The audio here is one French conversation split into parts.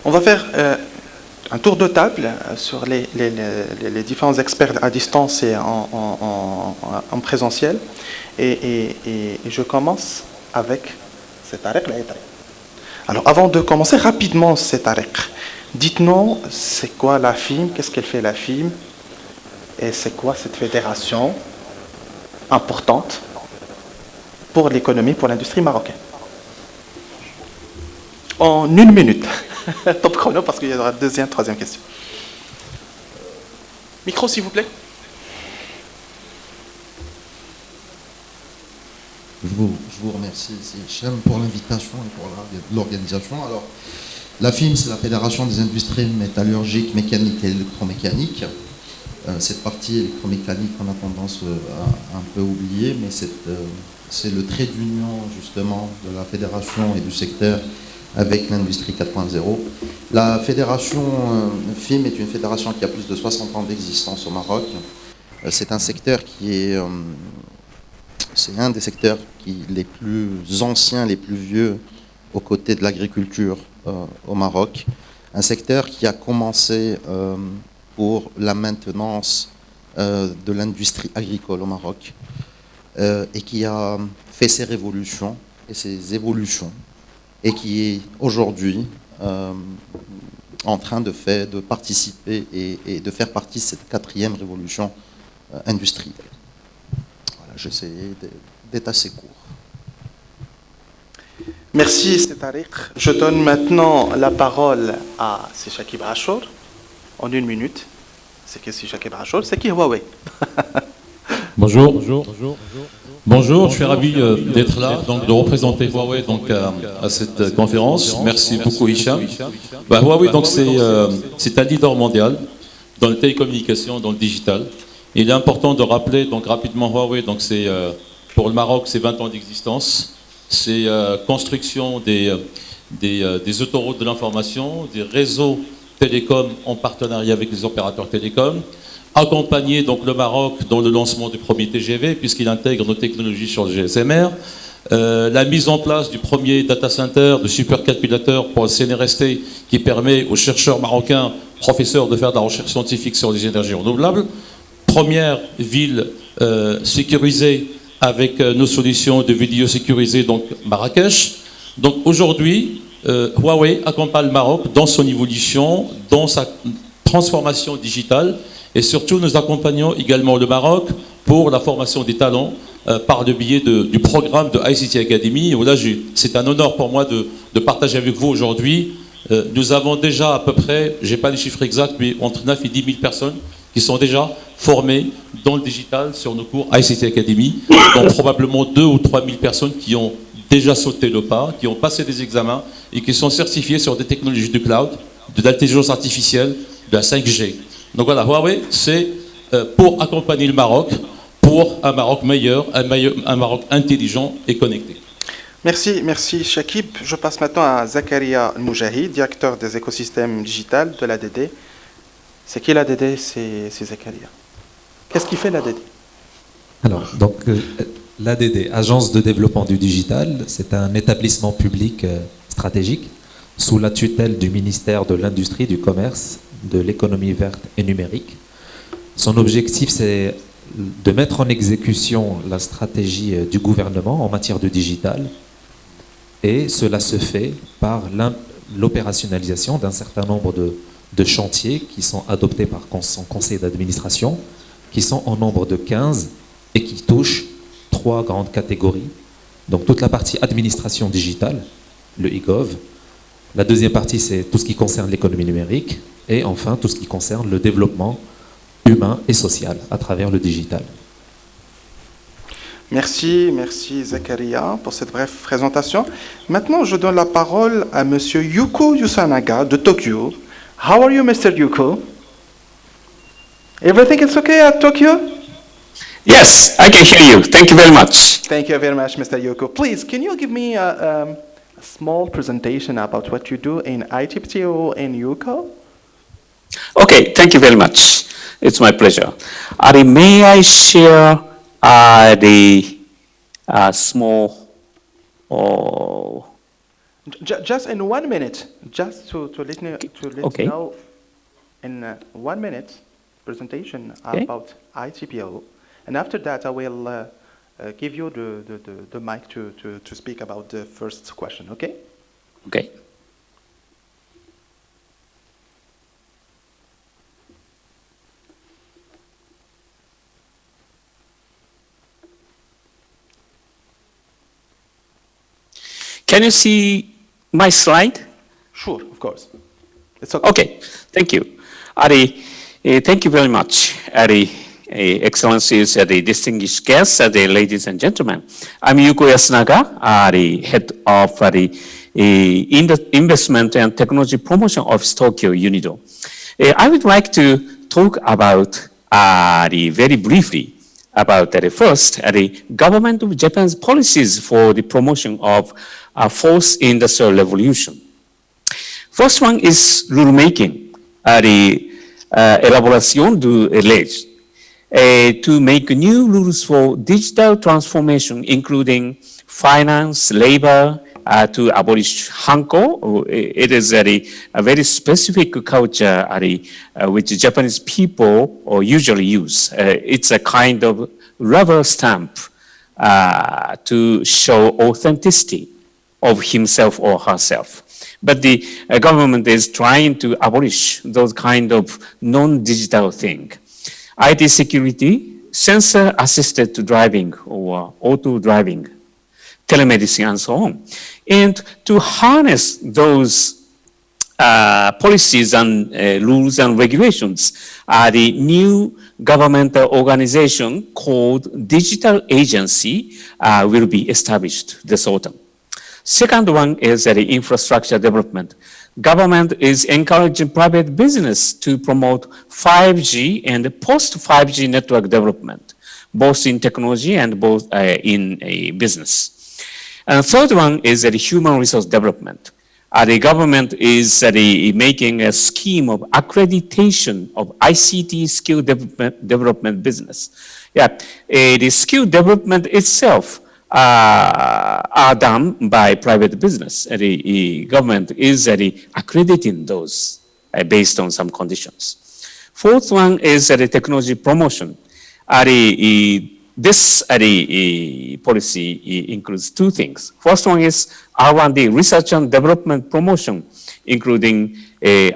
On va faire un tour de table sur les différents experts à distance et en présentiel. Et je commence avec cet Tariq. Alors, avant de commencer rapidement cet Tariq, dites-nous, c'est quoi la FIM, qu'est-ce qu'elle fait la FIM, et c'est quoi cette fédération importante pour l'économie, pour l'industrie marocaine. En 1 minute. Top chrono parce qu'il y aura deuxième, troisième question. Micro, s'il vous plaît. Je vous remercie, Hicham, pour l'invitation et pour l'organisation. Alors, la FIM, c'est la Fédération des industries métallurgiques, mécaniques et électromécaniques. Cette partie électromécanique, on a tendance à un peu oublier, mais c'est le trait d'union, justement, de la fédération et du secteur avec l'industrie 4.0. La fédération FIM est une fédération qui a plus de 60 ans d'existence au Maroc. C'est un secteur qui est... c'est un des secteurs les plus anciens, les plus vieux aux côtés de l'agriculture au Maroc. Un secteur qui a commencé pour la maintenance de l'industrie agricole au Maroc et qui a fait ses révolutions et ses évolutions et qui est aujourd'hui en train de participer et de faire partie de cette 4e révolution industrielle. Voilà, j'essaie d'être assez court. Merci, c'est Tariq. Je donne maintenant la parole à Shakib Achour en 1 minute. C'est qui Shakib Achour? C'est qui Huawei? Bonjour. Bonjour, je suis ravi d'être là, donc de représenter Huawei donc, à cette conférence. Merci beaucoup Hicham. Huawei, donc, c'est un leader mondial dans les télécommunications, dans le digital. Il est important de rappeler donc, rapidement Huawei, donc, pour le Maroc, c'est 20 ans d'existence. C'est construction des autoroutes de l'information, des réseaux télécoms en partenariat avec les opérateurs télécoms. Accompagner donc le Maroc dans le lancement du premier TGV, puisqu'il intègre nos technologies sur le GSMR, la mise en place du premier data center de supercalculateur pour le CNRST, qui permet aux chercheurs marocains, professeurs, de faire de la recherche scientifique sur les énergies renouvelables, première ville sécurisée avec nos solutions de vidéo sécurisées, donc Marrakech. Donc aujourd'hui, Huawei accompagne le Maroc dans son évolution, dans sa transformation digitale. Et surtout, nous accompagnons également le Maroc pour la formation des talents par le biais du programme de ICT Academy. Là, c'est un honneur pour moi de partager avec vous aujourd'hui. Nous avons déjà à peu près, je n'ai pas les chiffres exacts, mais entre 9 et 10 000 personnes qui sont déjà formées dans le digital sur nos cours ICT Academy. Donc probablement 2 ou 3 000 personnes qui ont déjà sauté le pas, qui ont passé des examens et qui sont certifiées sur des technologies du cloud, de l'intelligence artificielle, de la 5G. Donc voilà, Huawei, c'est pour accompagner le Maroc, pour un Maroc meilleur, un Maroc intelligent et connecté. Merci Shakib. Je passe maintenant à Zakaria Moujahid, directeur des écosystèmes digitales de l'ADD. C'est qui l'ADD? C'est Zakaria. Qu'est-ce qui fait l'ADD? Alors, donc l'ADD, Agence de développement du digital, c'est un établissement public stratégique sous la tutelle du ministère de l'Industrie, du Commerce, de l'économie verte et numérique. Son objectif, c'est de mettre en exécution la stratégie du gouvernement en matière de digital, et cela se fait par l'opérationnalisation d'un certain nombre de chantiers qui sont adoptés par son conseil d'administration, qui sont en nombre de 15 et qui touchent 3 grandes catégories. Donc toute la partie administration digitale, le e-gov. La deuxième partie, c'est tout ce qui concerne l'économie numérique. Et enfin, tout ce qui concerne le développement humain et social à travers le digital. Merci Zakaria pour cette brève présentation. Maintenant, je donne la parole à Monsieur Yuko Yusanaga de Tokyo. How are you, Mr. Yuko? Everything is okay at Tokyo? Yes, I can hear you. Thank you very much. Thank you very much, Mr. Yuko. Please, can you give me a small presentation about what you do in ITPTO and Yuko? Okay, thank you very much. It's my pleasure. May I share the small Just in 1 minute, just to let Okay. you know, in 1 minute presentation Okay. about ITPO, and after that I will give you the mic to speak about the first question. Okay? Okay. Can you see my slide? Sure, of course. It's okay. Okay, thank you. Ari, thank you very much, Ari, Excellencies, the distinguished guests, ladies and gentlemen. I'm Yuko Yasunaga, the head of the Investment and Technology Promotion Office, Tokyo UNIDO. I would like to talk about very briefly about first the government of Japan's policies for the promotion of fourth industrial revolution. First one is rulemaking, the élaboration de leis, to make new rules for digital transformation, including finance, labor, to abolish hanko. It is a very specific culture which Japanese people usually use. It's a kind of rubber stamp to show authenticity of himself or herself. But the government is trying to abolish those kind of non-digital thing. IT security, sensor-assisted driving or auto-driving, telemedicine, and so on. And to harness those policies and rules and regulations, the new governmental organization called Digital Agency will be established this autumn. Second one is the infrastructure development. Government is encouraging private business to promote 5G and post-5G network development, both in technology and both in business. And third one is the human resource development. The government is making a scheme of accreditation of ICT skill development business. Yeah, the skill development itself are done by private business. The government is accrediting those based on some conditions. Fourth one is the technology promotion. This policy includes two things. First one is R&D, research and development promotion, including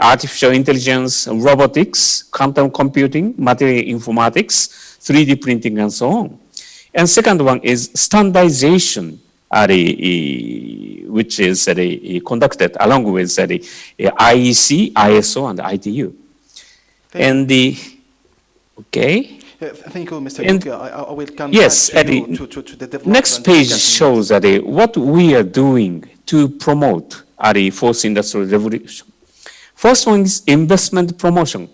artificial intelligence, robotics, quantum computing, material informatics, 3D printing, and so on. And second one is standardization, which is conducted along with IEC, ISO, and ITU. Okay. Thank you, Mr. And Yuki. I will come yes, back to you to the development. Next page discussion. shows what we are doing to promote the fourth industrial revolution. First one is investment promotion.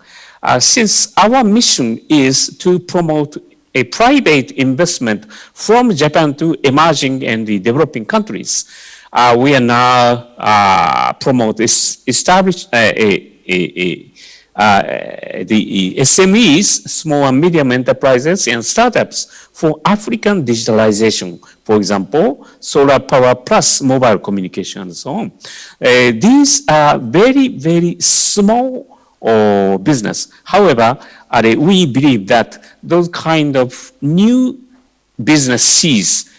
Since our mission is to promote a private investment from Japan to emerging and the developing countries, we are now establish the SMEs, small and medium enterprises and startups for African digitalization. For example, solar power plus mobile communication and so on. These are very, very small business. However, we believe that those kind of new businesses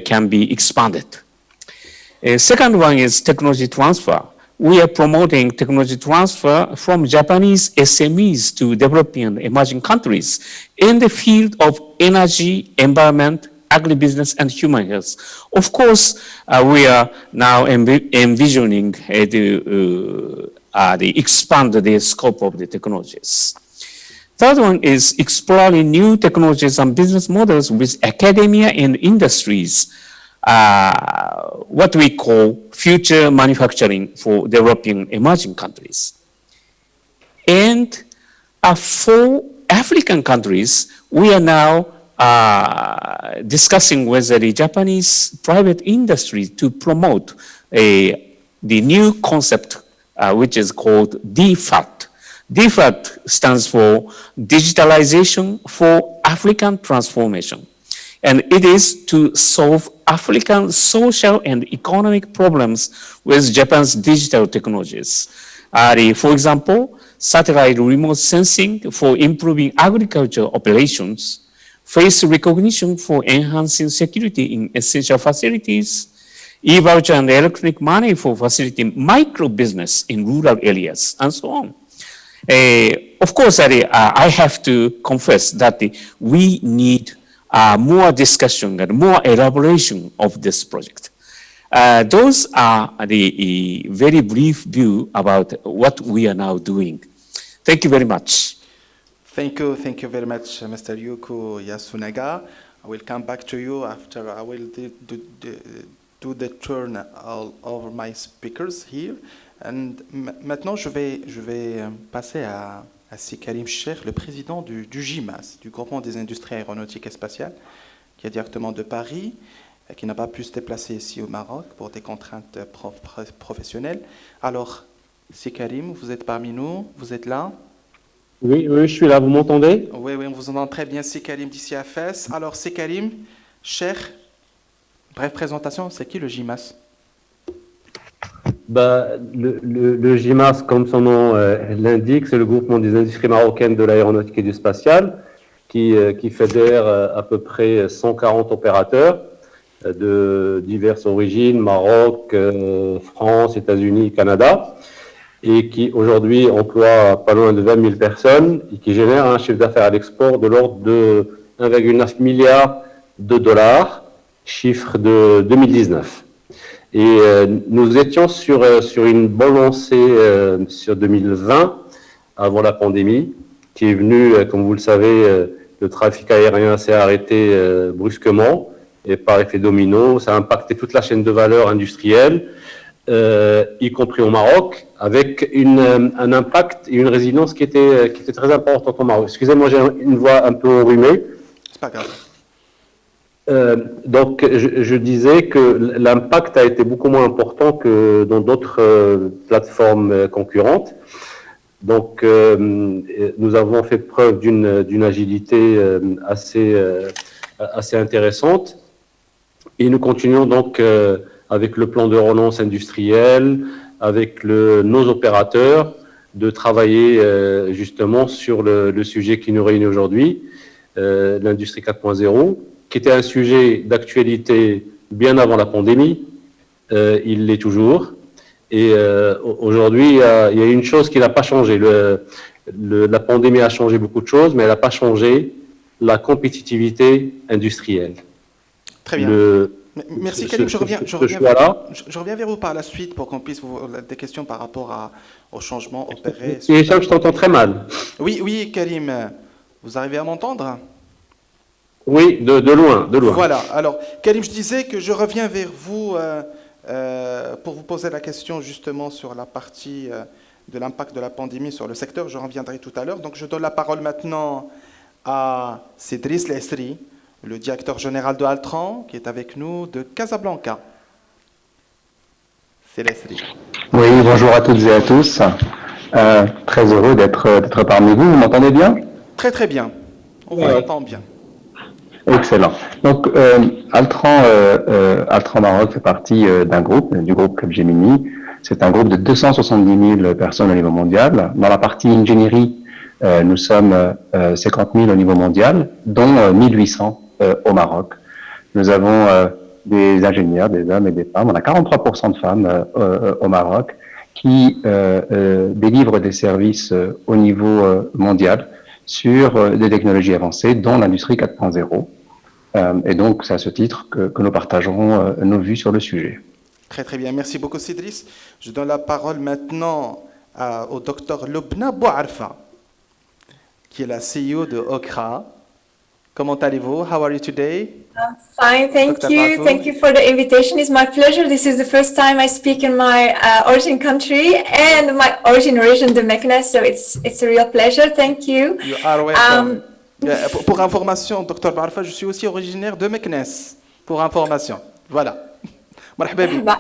can be expanded. Second one is technology transfer. We are promoting technology transfer from Japanese SMEs to developing and emerging countries in the field of energy, environment, agribusiness, and human health. Of course, we are now envisioning to expand the scope of the technologies. Third one is exploring new technologies and business models with academia and industries, what we call future manufacturing for developing emerging countries. And for African countries, we are now discussing with the Japanese private industry to promote the new concept, which is called DFAT. DFAT stands for Digitalization for African Transformation. and it is to solve African social and economic problems with Japan's digital technologies. For example, satellite remote sensing for improving agricultural operations, face recognition for enhancing security in essential facilities, e-voucher and electronic money for facilitating micro business in rural areas, and so on. Of course, I have to confess that we need more discussion and more elaboration of this project. Those are the very brief view about what we are now doing. Thank you very much. Thank you very much, Mr. Yuko Yasunaga. I will come back to you after I will do the turn all over my speakers here. And maintenant, je vais passer à Si Karim Cheikh, le président du GIMAS, du Groupement des industries aéronautiques et spatiales, qui est directement de Paris, qui n'a pas pu se déplacer ici au Maroc pour des contraintes professionnelles. Alors, Si Karim, vous êtes parmi nous, vous êtes là? Oui, je suis là, vous m'entendez? Oui, on vous entend très bien, Si Karim d'ici à Fès. Alors, Si Karim Cheikh, bref présentation, c'est qui le GIMAS? Le GIMAS, comme son nom l'indique, c'est le groupement des industries marocaines de l'aéronautique et du spatial qui fédère à peu près 140 opérateurs de diverses origines, Maroc, France, États-Unis, Canada, et qui aujourd'hui emploie pas loin de 20 000 personnes et qui génère un chiffre d'affaires à l'export de l'ordre de 1,9 milliard de dollars, chiffre de 2019. Et nous étions sur une bonne lancée sur 2020, avant la pandémie, qui est venue, comme vous le savez, le trafic aérien s'est arrêté brusquement, et par effet domino, ça a impacté toute la chaîne de valeur industrielle, y compris au Maroc, avec un impact et une résilience qui était très importante au Maroc. Excusez-moi, j'ai une voix un peu enrhumée. C'est pas grave. Donc, je disais que l'impact a été beaucoup moins important que dans d'autres plateformes concurrentes. Donc, nous avons fait preuve d'une agilité assez intéressante. Et nous continuons donc avec le plan de relance industrielle, avec nos opérateurs, de travailler justement sur le sujet qui nous réunit aujourd'hui, l'industrie 4.0, qui était un sujet d'actualité bien avant la pandémie. Il l'est toujours. Et aujourd'hui, il y a une chose qui n'a pas changé. La pandémie a changé beaucoup de choses, mais elle n'a pas changé la compétitivité industrielle. Très bien. Merci Karim, je reviens vers vous par la suite pour qu'on puisse vous des questions par rapport aux changements opérés. Et ça, je t'entends très mal. Oui, Karim, vous arrivez à m'entendre? Oui, de loin. Voilà, alors Karim, je disais que je reviens vers vous pour vous poser la question justement sur la partie de l'impact de la pandémie sur le secteur. Je reviendrai tout à l'heure. Donc je donne la parole maintenant à Cédric Lesri, le directeur général de Altran, qui est avec nous de Casablanca. C'est Lesri. Oui, bonjour à toutes et à tous. Très heureux d'être parmi vous. Vous m'entendez bien? Très bien. On vous entend bien. Excellent. Donc, Altran Maroc fait partie du groupe Capgemini. C'est un groupe de 270 000 personnes au niveau mondial. Dans la partie ingénierie, nous sommes 50 000 au niveau mondial, dont 1 800 au Maroc. Nous avons des ingénieurs, des hommes et des femmes. On a 43% de femmes au Maroc qui délivrent des services au niveau mondial sur des technologies avancées, dont l'industrie 4.0. Et donc, c'est à ce titre que nous partagerons nos vues sur le sujet. Très bien. Merci beaucoup, Cédric. Je donne la parole maintenant au docteur Lubna Bouarfa, qui est la CEO de OCRA. Comment allez-vous? How are you today? Fine, thank Dr. you. Bafou. Thank you for the invitation. It's my pleasure. This is the first time I speak in my origin country and my origin region, the Meknes, so it's a real pleasure. Thank you. You are welcome. Pour information, Dr. Bouarfa, je suis aussi originaire de Meknes. Pour information. Voilà. مرحبا بك.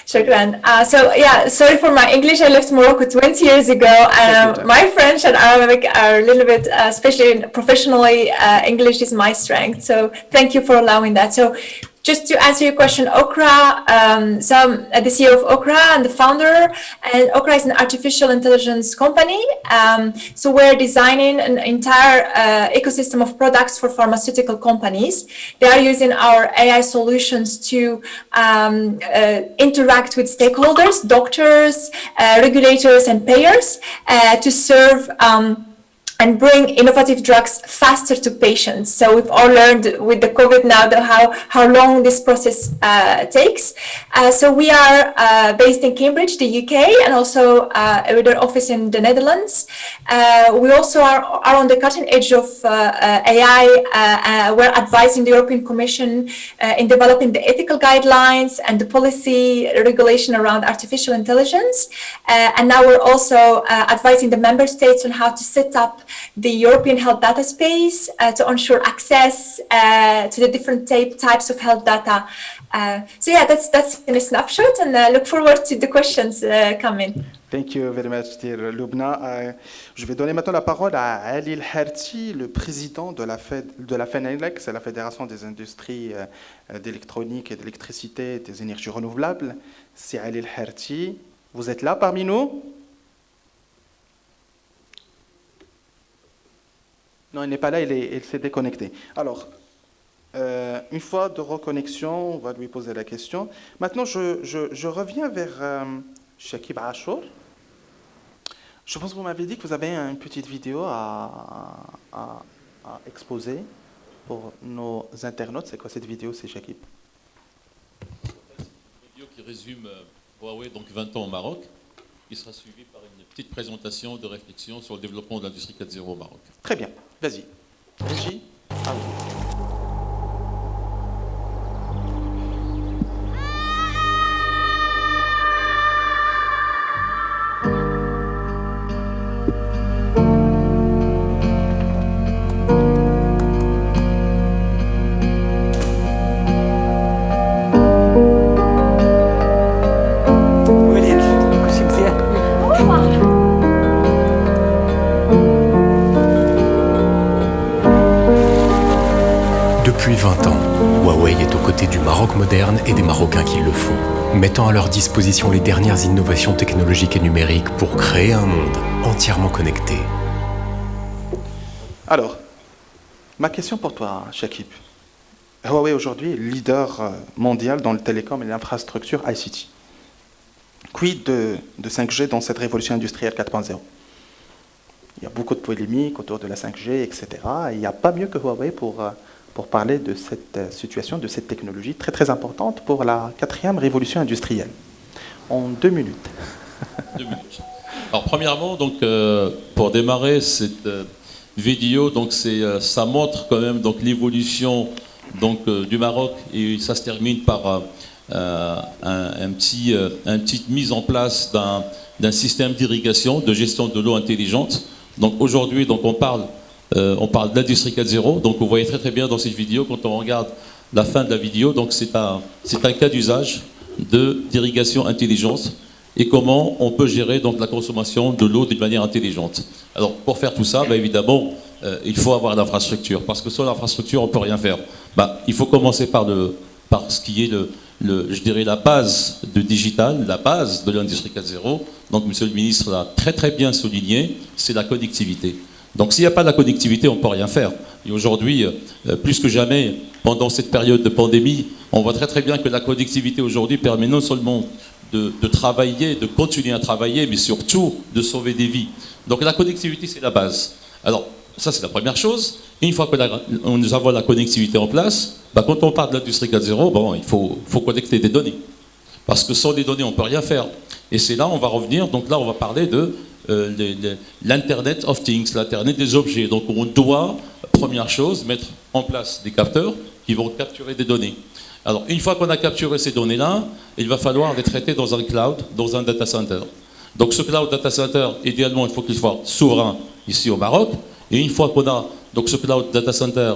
Shukran. So yeah, sorry for my English. I left Morocco 20 years ago. My French and Arabic are a little bit, especially professionally, English is my strength. So thank you for allowing that. So just to answer your question, Okra, so I'm the CEO of Okra and the founder, and Okra is an artificial intelligence company. So we're designing an entire ecosystem of products for pharmaceutical companies. They are using our AI solutions to interact with stakeholders, doctors, regulators, and payers to serve and bring innovative drugs faster to patients. So we've all learned with the COVID now how long this process takes. So we are based in Cambridge, the UK, and also with our office in the Netherlands. We also are on the cutting edge of AI. We're advising the European Commission in developing the ethical guidelines and the policy regulation around artificial intelligence. And now we're also advising the member states on how to set up the European health data space to ensure access to the different types of health data. So yeah, that's in a snapshot, and look forward to the questions coming. Thank you very much, dear Lubna. Je vais donner maintenant la parole à Ali El-Harti, le président de la FENELEC, c'est la Fédération des industries d'électronique et d'électricité et des énergies renouvelables. C'est Ali El-Harti. Vous êtes là parmi nous? Non, il n'est pas là, il s'est déconnecté. Alors, une fois de reconnexion, on va lui poser la question. Maintenant, je reviens vers Shakib Achour. Je pense que vous m'avez dit que vous avez une petite vidéo à exposer pour nos internautes. C'est quoi cette vidéo, c'est Shakib? C'est une vidéo qui résume Huawei, donc 20 ans au Maroc, qui sera suivie par une petite présentation de réflexion sur le développement de l'industrie 4.0 au Maroc. Très bien, vas-y. Régie, à vous. Depuis 20 ans, Huawei est aux côtés du Maroc moderne et des Marocains qui le font, mettant à leur disposition les dernières innovations technologiques et numériques pour créer un monde entièrement connecté. Alors, ma question pour toi, Shakib. Huawei aujourd'hui est leader mondial dans le télécom et l'infrastructure ICT. Quid de 5G dans cette révolution industrielle 4.0? Il y a beaucoup de polémiques autour de la 5G, etc. Et il n'y a pas mieux que Huawei pour parler de cette situation, de cette technologie très très importante pour la 4e révolution industrielle. En 2 minutes. 2 minutes. Alors premièrement, donc, pour démarrer cette vidéo, donc, ça montre quand même donc, l'évolution donc, du Maroc, et ça se termine par une petite mise en place d'un système d'irrigation, de gestion de l'eau intelligente. Donc aujourd'hui, donc, on parle de l'industrie 4.0, donc vous voyez très très bien dans cette vidéo, quand on regarde la fin de la vidéo, donc c'est un cas d'usage d'irrigation intelligente et comment on peut gérer donc, la consommation de l'eau d'une manière intelligente. Alors pour faire tout ça, évidemment, il faut avoir l'infrastructure, parce que sans l'infrastructure, on ne peut rien faire. Il faut commencer par ce qui est je dirais la base de digital, la base de l'industrie 4.0. Donc Monsieur le ministre l'a très très bien souligné, c'est la connectivité. Donc s'il n'y a pas de la connectivité, on ne peut rien faire. Et aujourd'hui, plus que jamais, pendant cette période de pandémie, on voit très très bien que la connectivité aujourd'hui permet non seulement de travailler, de continuer à travailler, mais surtout de sauver des vies. Donc la connectivité, c'est la base. Alors, ça c'est la première chose. Une fois que nous avons la connectivité en place, quand on parle de l'industrie 4.0, il faut connecter des données. Parce que sans des données, on ne peut rien faire. Et c'est là, on va revenir, donc là on va parler de l'Internet of Things, l'Internet des objets. Donc on doit, première chose, mettre en place des capteurs qui vont capturer des données. Alors une fois qu'on a capturé ces données-là, il va falloir les traiter dans un cloud, dans un data center. Donc ce cloud data center, idéalement, il faut qu'il soit souverain ici au Maroc. Et une fois qu'on a donc, ce cloud data center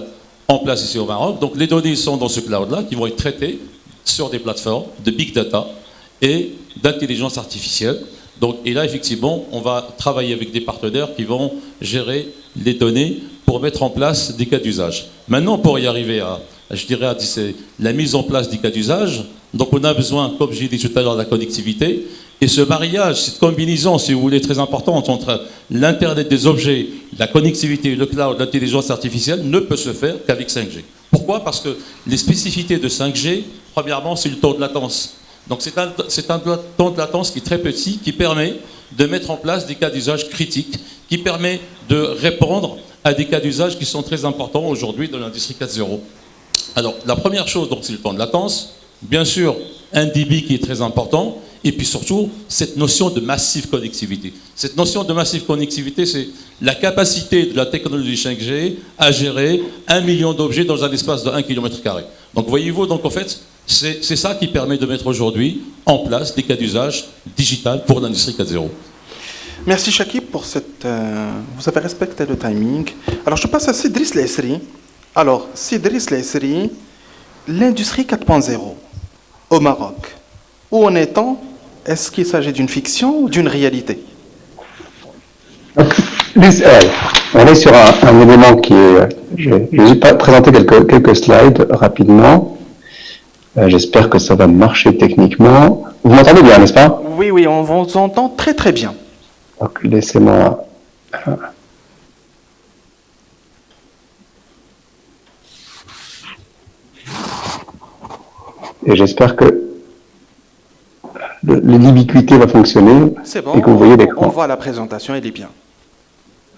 en place ici au Maroc, donc les données sont dans ce cloud-là qui vont être traitées sur des plateformes de big data et d'intelligence artificielle. Donc, et là, effectivement, on va travailler avec des partenaires qui vont gérer les données pour mettre en place des cas d'usage. Maintenant, pour y arriver à la mise en place des cas d'usage, donc on a besoin, comme j'ai dit tout à l'heure, de la connectivité. Et ce mariage, cette combinaison, si vous voulez, très importante entre l'Internet des objets, la connectivité, le cloud, l'intelligence artificielle, ne peut se faire qu'avec 5G. Pourquoi? Parce que les spécificités de 5G, premièrement, c'est le temps de latence. Donc c'est un temps de latence qui est très petit, qui permet de mettre en place des cas d'usage critiques, qui permet de répondre à des cas d'usage qui sont très importants aujourd'hui dans l'industrie 4.0. Alors, la première chose, donc, c'est le temps de latence. Bien sûr, un débit qui est très important. Et puis surtout, cette notion de massive connectivité. Cette notion de massive connectivité, c'est la capacité de la technologie 5G à gérer 1 million d'objets dans un espace de 1 km². Donc, voyez-vous, donc, en fait, c'est ça qui permet de mettre aujourd'hui en place des cas d'usage digital pour l'industrie 4.0. Merci Chakib pour cette... vous avez respecté le timing. Alors je passe à Sidris Laissri. Alors, Sidris Laissri, l'industrie 4.0 au Maroc. Où en est-on? Est-ce qu'il s'agit d'une fiction ou d'une réalité? Donc, on est sur un élément qui est... Je vais présenter quelques slides rapidement. J'espère que ça va marcher techniquement. Vous m'entendez bien, n'est-ce pas? Oui, on vous entend très très bien. Donc, laissez-moi... Et j'espère que l'ubiquité va fonctionner. C'est bon, et que vous voyez l'écran. on voit la présentation, elle est bien.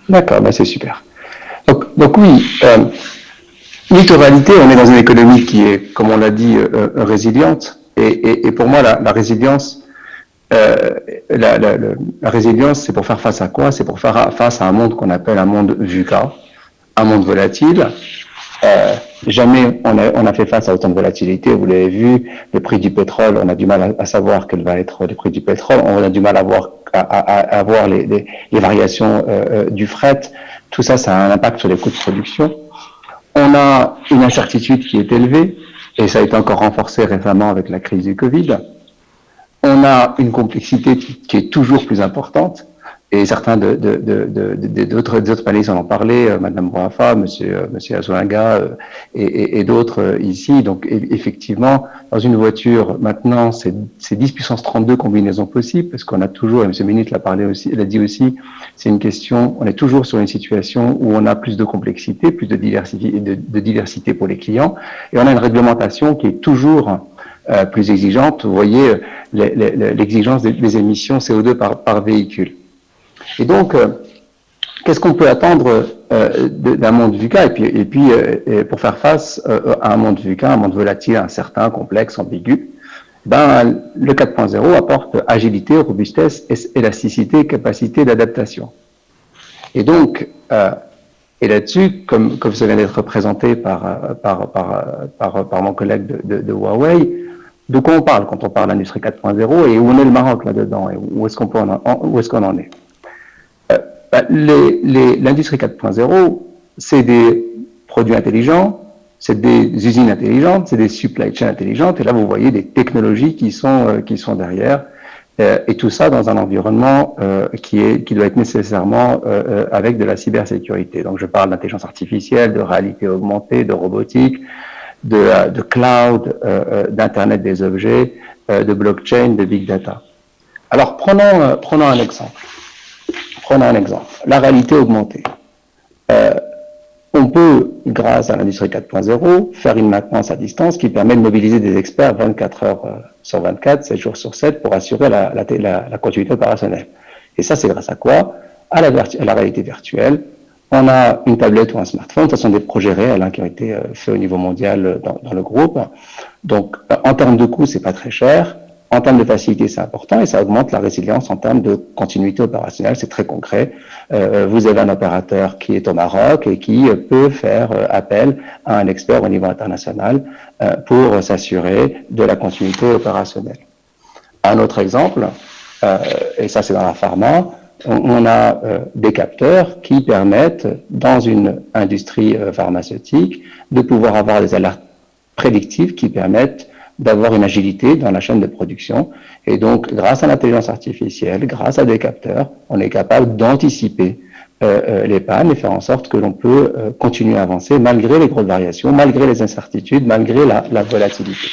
D'accord, c'est super. Donc oui, réalité, on est dans une économie qui est, comme on l'a dit, résiliente. Et pour moi, la résilience, la résilience, c'est pour faire face à quoi? C'est pour faire face à un monde qu'on appelle un monde VUCA, un monde volatile. Jamais on a fait face à autant de volatilité. Vous l'avez vu, le prix du pétrole, on a du mal à savoir quel va être le prix du pétrole. On a du mal à voir les variations du fret. Tout ça, ça a un impact sur les coûts de production. On a une incertitude qui est élevée, et ça a été encore renforcé récemment avec la crise du Covid. On a une complexité qui est toujours plus importante. Et certains d'autres panélistes en ont parlé, Madame Boafa, Monsieur Azolinga et d'autres ici. Donc effectivement, dans une voiture, maintenant, c'est 10 puissance 32 combinaisons possibles, parce qu'on a toujours, et Monsieur Minute l'a parlé aussi, l'a dit aussi, c'est une question, on est toujours sur une situation où on a plus de complexité, plus de diversité pour les clients, et on a une réglementation qui est toujours plus exigeante. Vous voyez l'exigence des émissions CO2 par véhicule. Et donc, qu'est-ce qu'on peut attendre d'un monde VUCA et puis pour faire face à un monde VUCA, un monde volatile, incertain, complexe, ambigu, le 4.0 apporte agilité, robustesse, élasticité, capacité d'adaptation. Et donc, et là-dessus, comme ça vient d'être présenté par mon collègue de Huawei, de quoi on parle quand on parle d'industrie 4.0 et où on est le Maroc là-dedans et où est-ce qu'on en est? L'industrie 4.0, c'est des produits intelligents, c'est des usines intelligentes, c'est des supply chains intelligentes, et là vous voyez des technologies qui sont derrière, et tout ça dans un environnement qui doit être nécessairement avec de la cybersécurité. Donc je parle d'intelligence artificielle, de réalité augmentée, de robotique, de cloud, d'internet des objets, de blockchain, de big data. Alors prenons un exemple. La réalité augmentée. On peut, grâce à l'industrie 4.0, faire une maintenance à distance qui permet de mobiliser des experts 24 heures sur 24, 7 jours sur 7 pour assurer la continuité opérationnelle. Et ça, c'est grâce à quoi? À la réalité virtuelle. On a une tablette ou un smartphone, ce sont des projets réels qui ont été faits au niveau mondial dans le groupe. Donc, en termes de coûts, c'est pas très cher. En termes de facilité, c'est important et ça augmente la résilience en termes de continuité opérationnelle. C'est très concret. Vous avez un opérateur qui est au Maroc et qui peut faire appel à un expert au niveau international pour s'assurer de la continuité opérationnelle. Un autre exemple, et ça c'est dans la pharma, on a des capteurs qui permettent, dans une industrie pharmaceutique, de pouvoir avoir des alertes prédictives qui permettent d'avoir une agilité dans la chaîne de production. Et donc, grâce à l'intelligence artificielle, grâce à des capteurs, on est capable d'anticiper les pannes et faire en sorte que l'on peut continuer à avancer malgré les grosses variations, malgré les incertitudes, malgré la volatilité.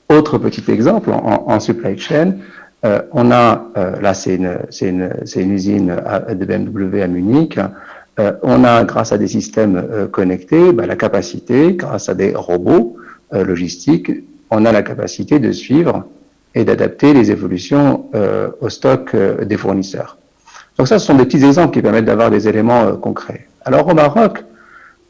Autre petit exemple, en supply chain, on a, là c'est une usine de BMW à Munich, on a, grâce à des systèmes connectés, la capacité, grâce à des robots logistiques, on a la capacité de suivre et d'adapter les évolutions au stock des fournisseurs. Donc ça, ce sont des petits exemples qui permettent d'avoir des éléments concrets. Alors au Maroc,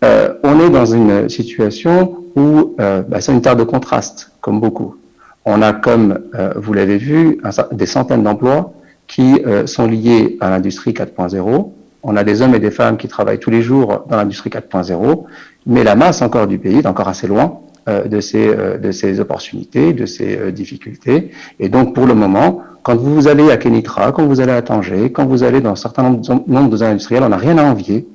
on est dans une situation où c'est une terre de contraste, comme beaucoup. On a, comme vous l'avez vu, des centaines d'emplois qui sont liés à l'industrie 4.0. On a des hommes et des femmes qui travaillent tous les jours dans l'industrie 4.0, mais la masse encore du pays est encore assez loin de ces opportunités, de ces difficultés. Et donc, pour le moment, quand vous allez à Kenitra, quand vous allez à Tanger, quand vous allez dans un certain nombre de zones industrielles, on n'a rien à envier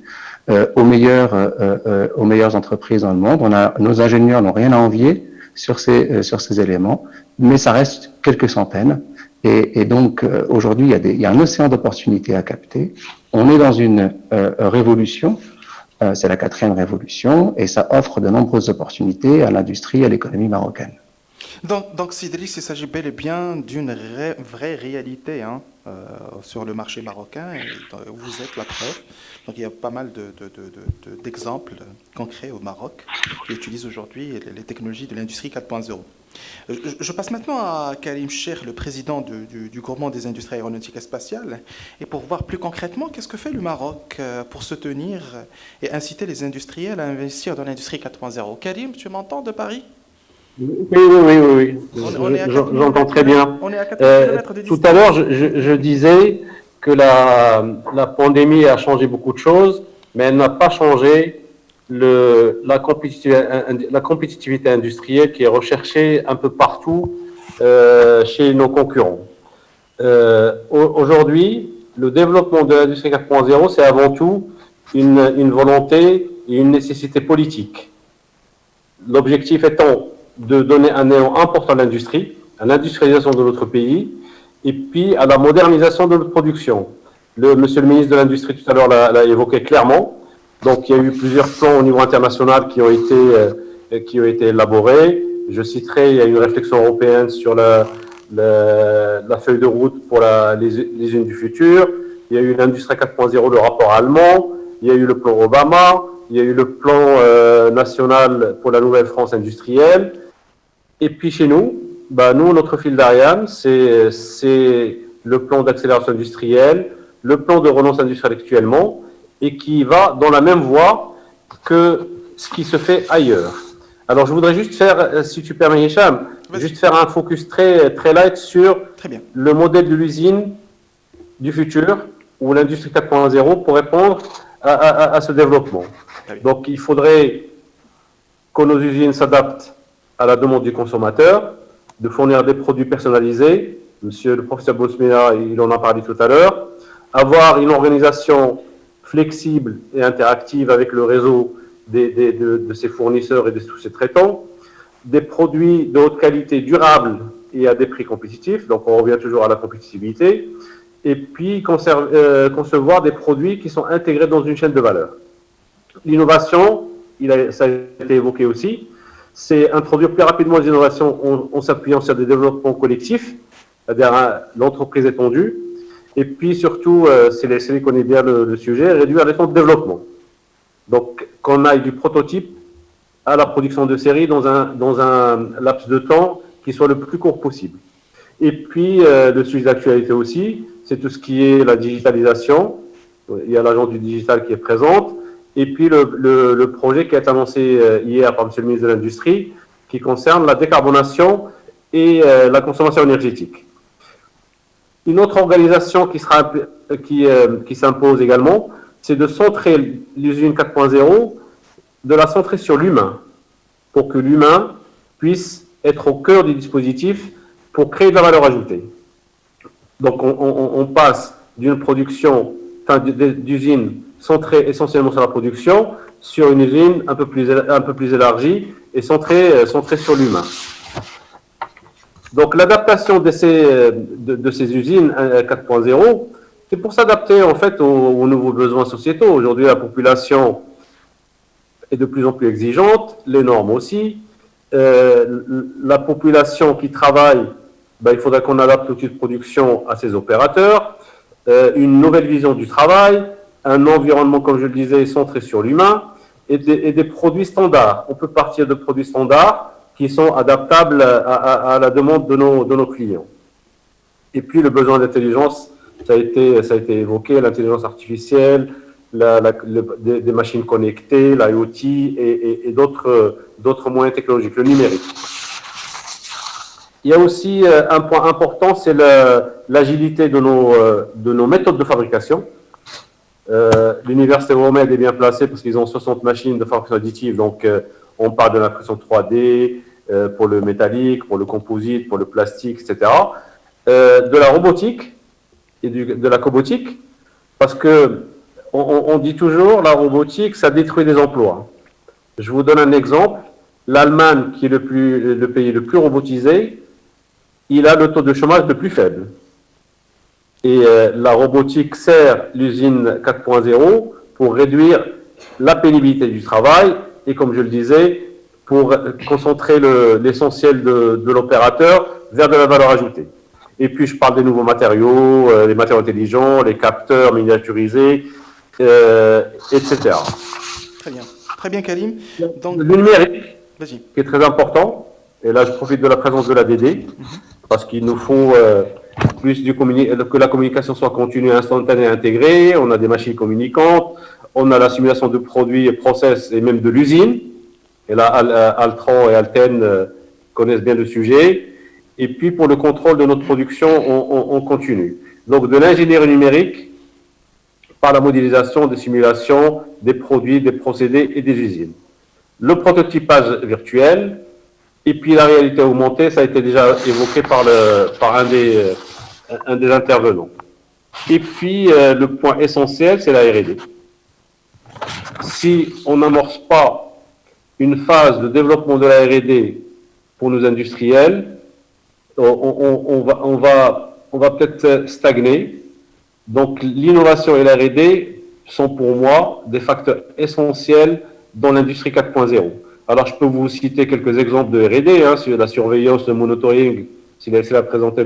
aux meilleures entreprises dans le monde. Nos ingénieurs n'ont rien à envier sur ces éléments, mais ça reste quelques centaines. Et donc, aujourd'hui, il y a un océan d'opportunités à capter. On est dans une révolution, c'est la 4e révolution, et ça offre de nombreuses opportunités à l'industrie et à l'économie marocaine. Donc Sidriss, il s'agit bel et bien d'une vraie réalité sur le marché marocain, et vous êtes la preuve. Donc il y a pas mal d'exemples concrets au Maroc qui utilisent aujourd'hui les technologies de l'industrie 4.0. Je passe maintenant à Karim Cheikh, le président du groupement des industries aéronautiques et spatiales, et pour voir plus concrètement qu'est-ce que fait le Maroc pour soutenir et inciter les industriels à investir dans l'industrie 4.0. Karim, tu m'entends de Paris ? Oui. J'entends très bien. On est à 4 km de distance. Tout à l'heure, je disais que la pandémie a changé beaucoup de choses, mais elle n'a pas changé la compétitivité industrielle qui est recherchée un peu partout chez nos concurrents. Aujourd'hui, le développement de l'industrie 4.0, c'est avant tout une volonté et une nécessité politique. L'objectif étant de donner un élan important à l'industrie, à l'industrialisation de notre pays, et puis à la modernisation de notre production. Monsieur le ministre de l'Industrie tout à l'heure l'a évoqué clairement. Donc il y a eu plusieurs plans au niveau international qui ont été élaborés. Je citerai, il y a eu une réflexion européenne sur la feuille de route pour les usines du futur. Il y a eu l'Industrie 4.0, le rapport allemand. Il y a eu le plan Obama. Il y a eu le plan national pour la nouvelle France industrielle. Et puis chez nous, notre fil d'Ariane, c'est le plan d'accélération industrielle, le plan de relance industrielle actuellement, et qui va dans la même voie que ce qui se fait ailleurs. Alors je voudrais juste faire, si tu permets Hicham, juste faire un focus très light sur le modèle de l'usine du futur, ou l'industrie 4.0, pour répondre à ce développement. Donc il faudrait que nos usines s'adaptent à la demande du consommateur, de fournir des produits personnalisés. Monsieur le professeur Bousmina, il en a parlé tout à l'heure. Avoir une organisation flexible et interactive avec le réseau de ses fournisseurs et de tous ses traitants. Des produits de haute qualité, durables et à des prix compétitifs. Donc on revient toujours à la compétitivité. Et puis concevoir des produits qui sont intégrés dans une chaîne de valeur. L'innovation, ça a été évoqué aussi, c'est introduire plus rapidement les innovations en s'appuyant sur des développements collectifs, c'est-à-dire l'entreprise étendue, et puis surtout, Céline connaît bien le sujet, réduire les temps de développement. Donc, qu'on aille du prototype à la production de série dans un laps de temps qui soit le plus court possible. Et puis, le sujet d'actualité aussi, c'est tout ce qui est la digitalisation. Il y a l'agence du digital qui est présente. Et puis, le projet qui a été annoncé hier par M. le ministre de l'Industrie, qui concerne la décarbonation et la consommation énergétique. Une autre organisation qui s'impose également, c'est de centrer l'usine 4.0, de la centrer sur l'humain, pour que l'humain puisse être au cœur du dispositif pour créer de la valeur ajoutée. Donc, on passe d'une production, d'usine centrée essentiellement sur la production, sur une usine un peu plus élargie et centré sur l'humain. Donc l'adaptation de ces usines 4.0, c'est pour s'adapter en fait aux nouveaux besoins sociétaux. Aujourd'hui, la population est de plus en plus exigeante, les normes aussi. La population qui travaille, ben, il faudra qu'on adapte l'outil de production à ses opérateurs, une nouvelle vision du travail, un environnement, comme je le disais, centré sur l'humain, et des produits standards. On peut partir de produits standards qui sont adaptables à la demande de nos clients. Et puis le besoin d'intelligence, ça a été évoqué, l'intelligence artificielle, des machines connectées, l'IoT et d'autres moyens technologiques, le numérique. Il y a aussi un point important, c'est l'agilité de nos méthodes de fabrication. L'Université Euromed est bien placée parce qu'ils ont 60 machines de fabrication additive, donc on parle de l'impression 3D, pour le métallique, pour le composite, pour le plastique, etc. De la robotique et de la cobotique, parce que on dit toujours la robotique, ça détruit des emplois. Je vous donne un exemple. L'Allemagne, qui est le pays le plus robotisé, il a le taux de chômage le plus faible. Et la robotique sert l'usine 4.0 pour réduire la pénibilité du travail et, comme je le disais, pour concentrer l'essentiel de l'opérateur vers de la valeur ajoutée. Et puis, je parle des nouveaux matériaux, les matériaux intelligents, les capteurs miniaturisés, etc. Très bien, Karim. Donc, le numérique, qui est très important, et là, je profite de la présence de l'ADD, parce qu'il nous faut plus que la communication soit continue, instantanée et intégrée. On a des machines communicantes, on a la simulation de produits et process, et même de l'usine. Et là, Altran et Alten connaissent bien le sujet. Et puis, pour le contrôle de notre production, on continue. Donc, de l'ingénierie numérique par la modélisation, des simulations, des produits, des procédés et des usines. Le prototypage virtuel, et puis la réalité augmentée, ça a été déjà évoqué par un des intervenants. Et puis, le point essentiel, c'est la R&D. Si on n'amorce pas une phase de développement de la R&D pour nos industriels, on va peut-être stagner. Donc l'innovation et la R&D sont pour moi des facteurs essentiels dans l'industrie 4.0. Alors je peux vous citer quelques exemples de R&D, sur la surveillance, le monitoring, s'il a présenté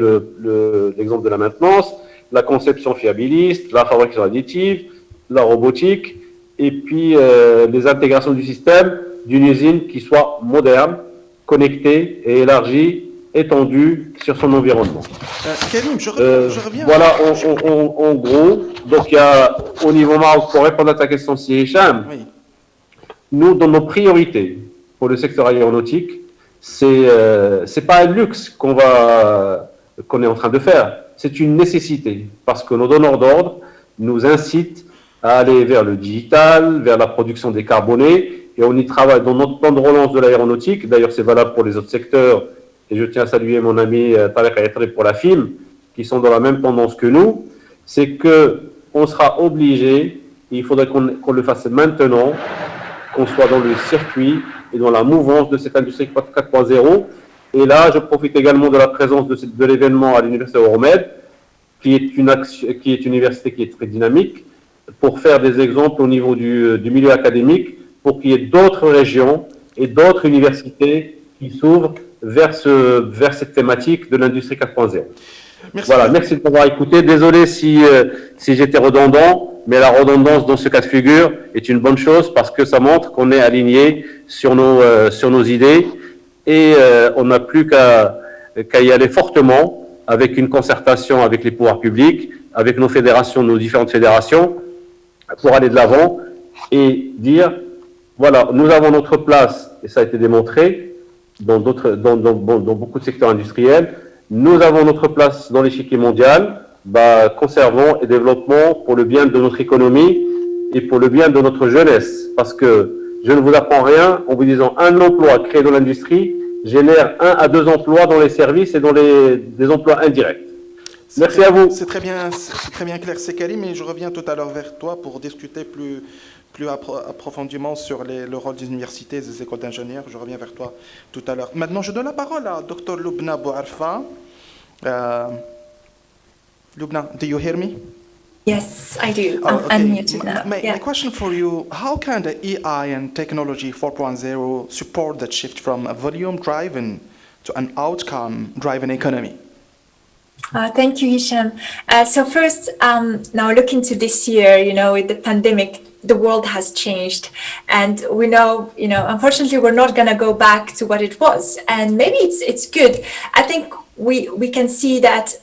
l'exemple de la maintenance, la conception fiabiliste, la fabrication additive, la robotique, et puis les intégrations du système d'une usine qui soit moderne, connectée et élargie, étendue sur son environnement. Karim, je reviens. Voilà, en gros, donc il y a au niveau Maroc, pour répondre à ta question, si Hicham, oui. Nous, dans nos priorités pour le secteur aéronautique, c'est pas un luxe qu'on est en train de faire, c'est une nécessité, parce que nos donneurs d'ordre nous incitent à aller vers le digital, vers la production décarbonée, et on y travaille dans notre plan de relance de l'aéronautique. D'ailleurs, c'est valable pour les autres secteurs, et je tiens à saluer mon ami Tarek Ayatri pour la FIM, qui sont dans la même tendance que nous. C'est qu'on sera obligé, et il faudrait qu'on le fasse maintenant, qu'on soit dans le circuit et dans la mouvance de cette industrie 4.0. Et là, je profite également de la présence de l'événement à l'Université Euromed, qui est une université qui est très dynamique, pour faire des exemples au niveau du milieu académique, pour qu'il y ait d'autres régions et d'autres universités qui s'ouvrent vers cette thématique de l'industrie 4.0. Voilà, merci de m'avoir écouté. Désolé si j'étais redondant, mais la redondance dans ce cas de figure est une bonne chose parce que ça montre qu'on est aligné sur nos idées et on n'a plus qu'à y aller fortement avec une concertation avec les pouvoirs publics, avec nos fédérations, nos différentes fédérations, pour aller de l'avant et dire, voilà, nous avons notre place, et ça a été démontré dans beaucoup de secteurs industriels, nous avons notre place dans l'échiquier mondial, conservons et développons pour le bien de notre économie et pour le bien de notre jeunesse. Parce que je ne vous apprends rien en vous disant un emploi créé dans l'industrie génère 1 à 2 emplois dans les services et dans des emplois indirects. Merci à vous. C'est très bien clair, c'est Karim, et je reviens tout à l'heure vers toi pour discuter plus approfondément sur le rôle des universités et des écoles d'ingénieurs. Je reviens vers toi tout à l'heure. Maintenant, je donne la parole à Dr. Lubna Bouarfa. Lubna, do you hear me? Yes, I do. Oh, I'm okay. unmuted now. My question for you, how can the AI and technology 4.0 support that shift from a volume-driven to an outcome-driven economy? Thank you, Hisham. So first, now looking to this year, with the pandemic, the world has changed, and we know, unfortunately, we're not going to go back to what it was, and maybe it's good. I think we can see that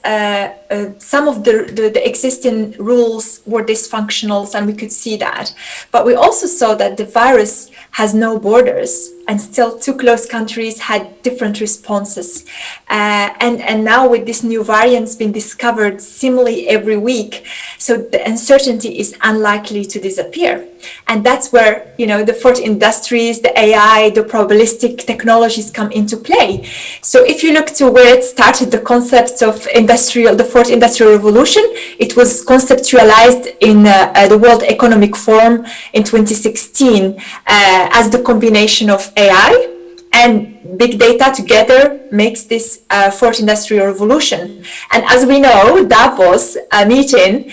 some of the existing rules were dysfunctional, and we could see that, but we also saw that the virus has no borders, and still two close countries had different responses. And now with this new variants being discovered seemingly every week, so the uncertainty is unlikely to disappear. And that's where, the fourth industries, the AI, the probabilistic technologies come into play. So if you look to where it started, the concept of the fourth industrial revolution, it was conceptualized in the World Economic Forum in 2016 as the combination of AI and big data together makes this fourth industrial revolution. And as we know, Davos meeting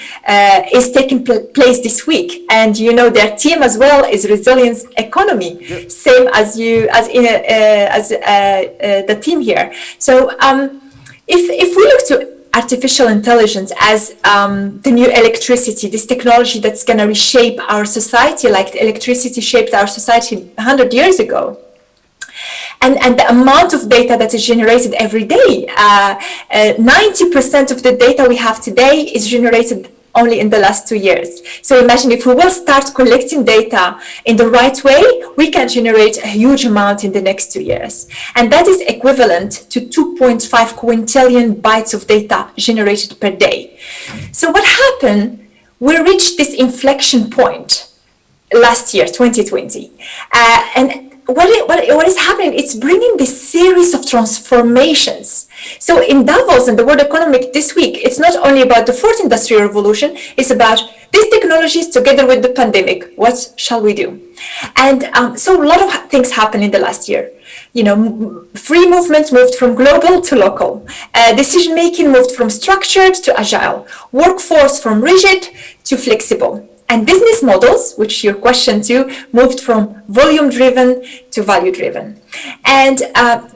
is taking place this week, and their theme as well is resilience economy, same as the team here. So if we look to artificial intelligence as the new electricity, this technology that's going to reshape our society like electricity shaped our society 100 years ago. And the amount of data that is generated every day, 90% of the data we have today is generated only in the last 2 years. So imagine if we will start collecting data in the right way, we can generate a huge amount in the next 2 years. And that is equivalent to 2.5 quintillion bytes of data generated per day. So what happened? We reached this inflection point last year, 2020. And what is happening? It's bringing this series of transformations. So in Davos and the World Economic this week, it's not only about the fourth industrial revolution, it's about these technologies together with the pandemic. What shall we do? And so a lot of things happened in the last year. Free movement moved from global to local. Decision-making moved from structured to agile. Workforce from rigid to flexible. And business models, which your question too, moved from volume-driven to value-driven. And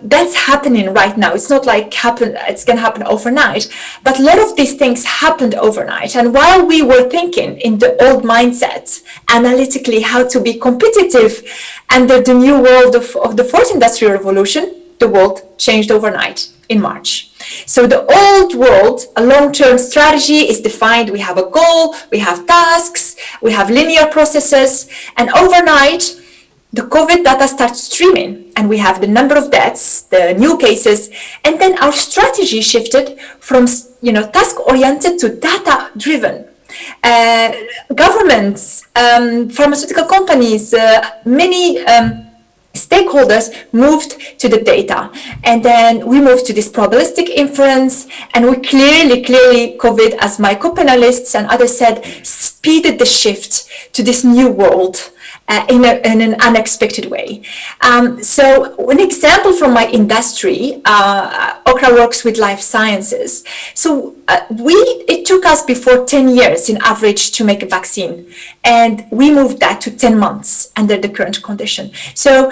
that's happening right now. It's not like it's going to happen overnight, but a lot of these things happened overnight. And while we were thinking in the old mindset, analytically, how to be competitive under the new world of the fourth industrial revolution, the world changed overnight in March. So the old world, a long-term strategy is defined. We have a goal, we have tasks, we have linear processes, and overnight, the COVID data starts streaming, and we have the number of deaths, the new cases, and then our strategy shifted from task-oriented to data-driven. Governments, pharmaceutical companies, many stakeholders moved to the data, and then we moved to this probabilistic inference, and we clearly COVID, as my co-panelists and others said, speeded the shift to this new world in an unexpected way. So an example from my industry, Okra works with life sciences. So it took us before 10 years in average to make a vaccine, and we moved that to 10 months under the current condition. So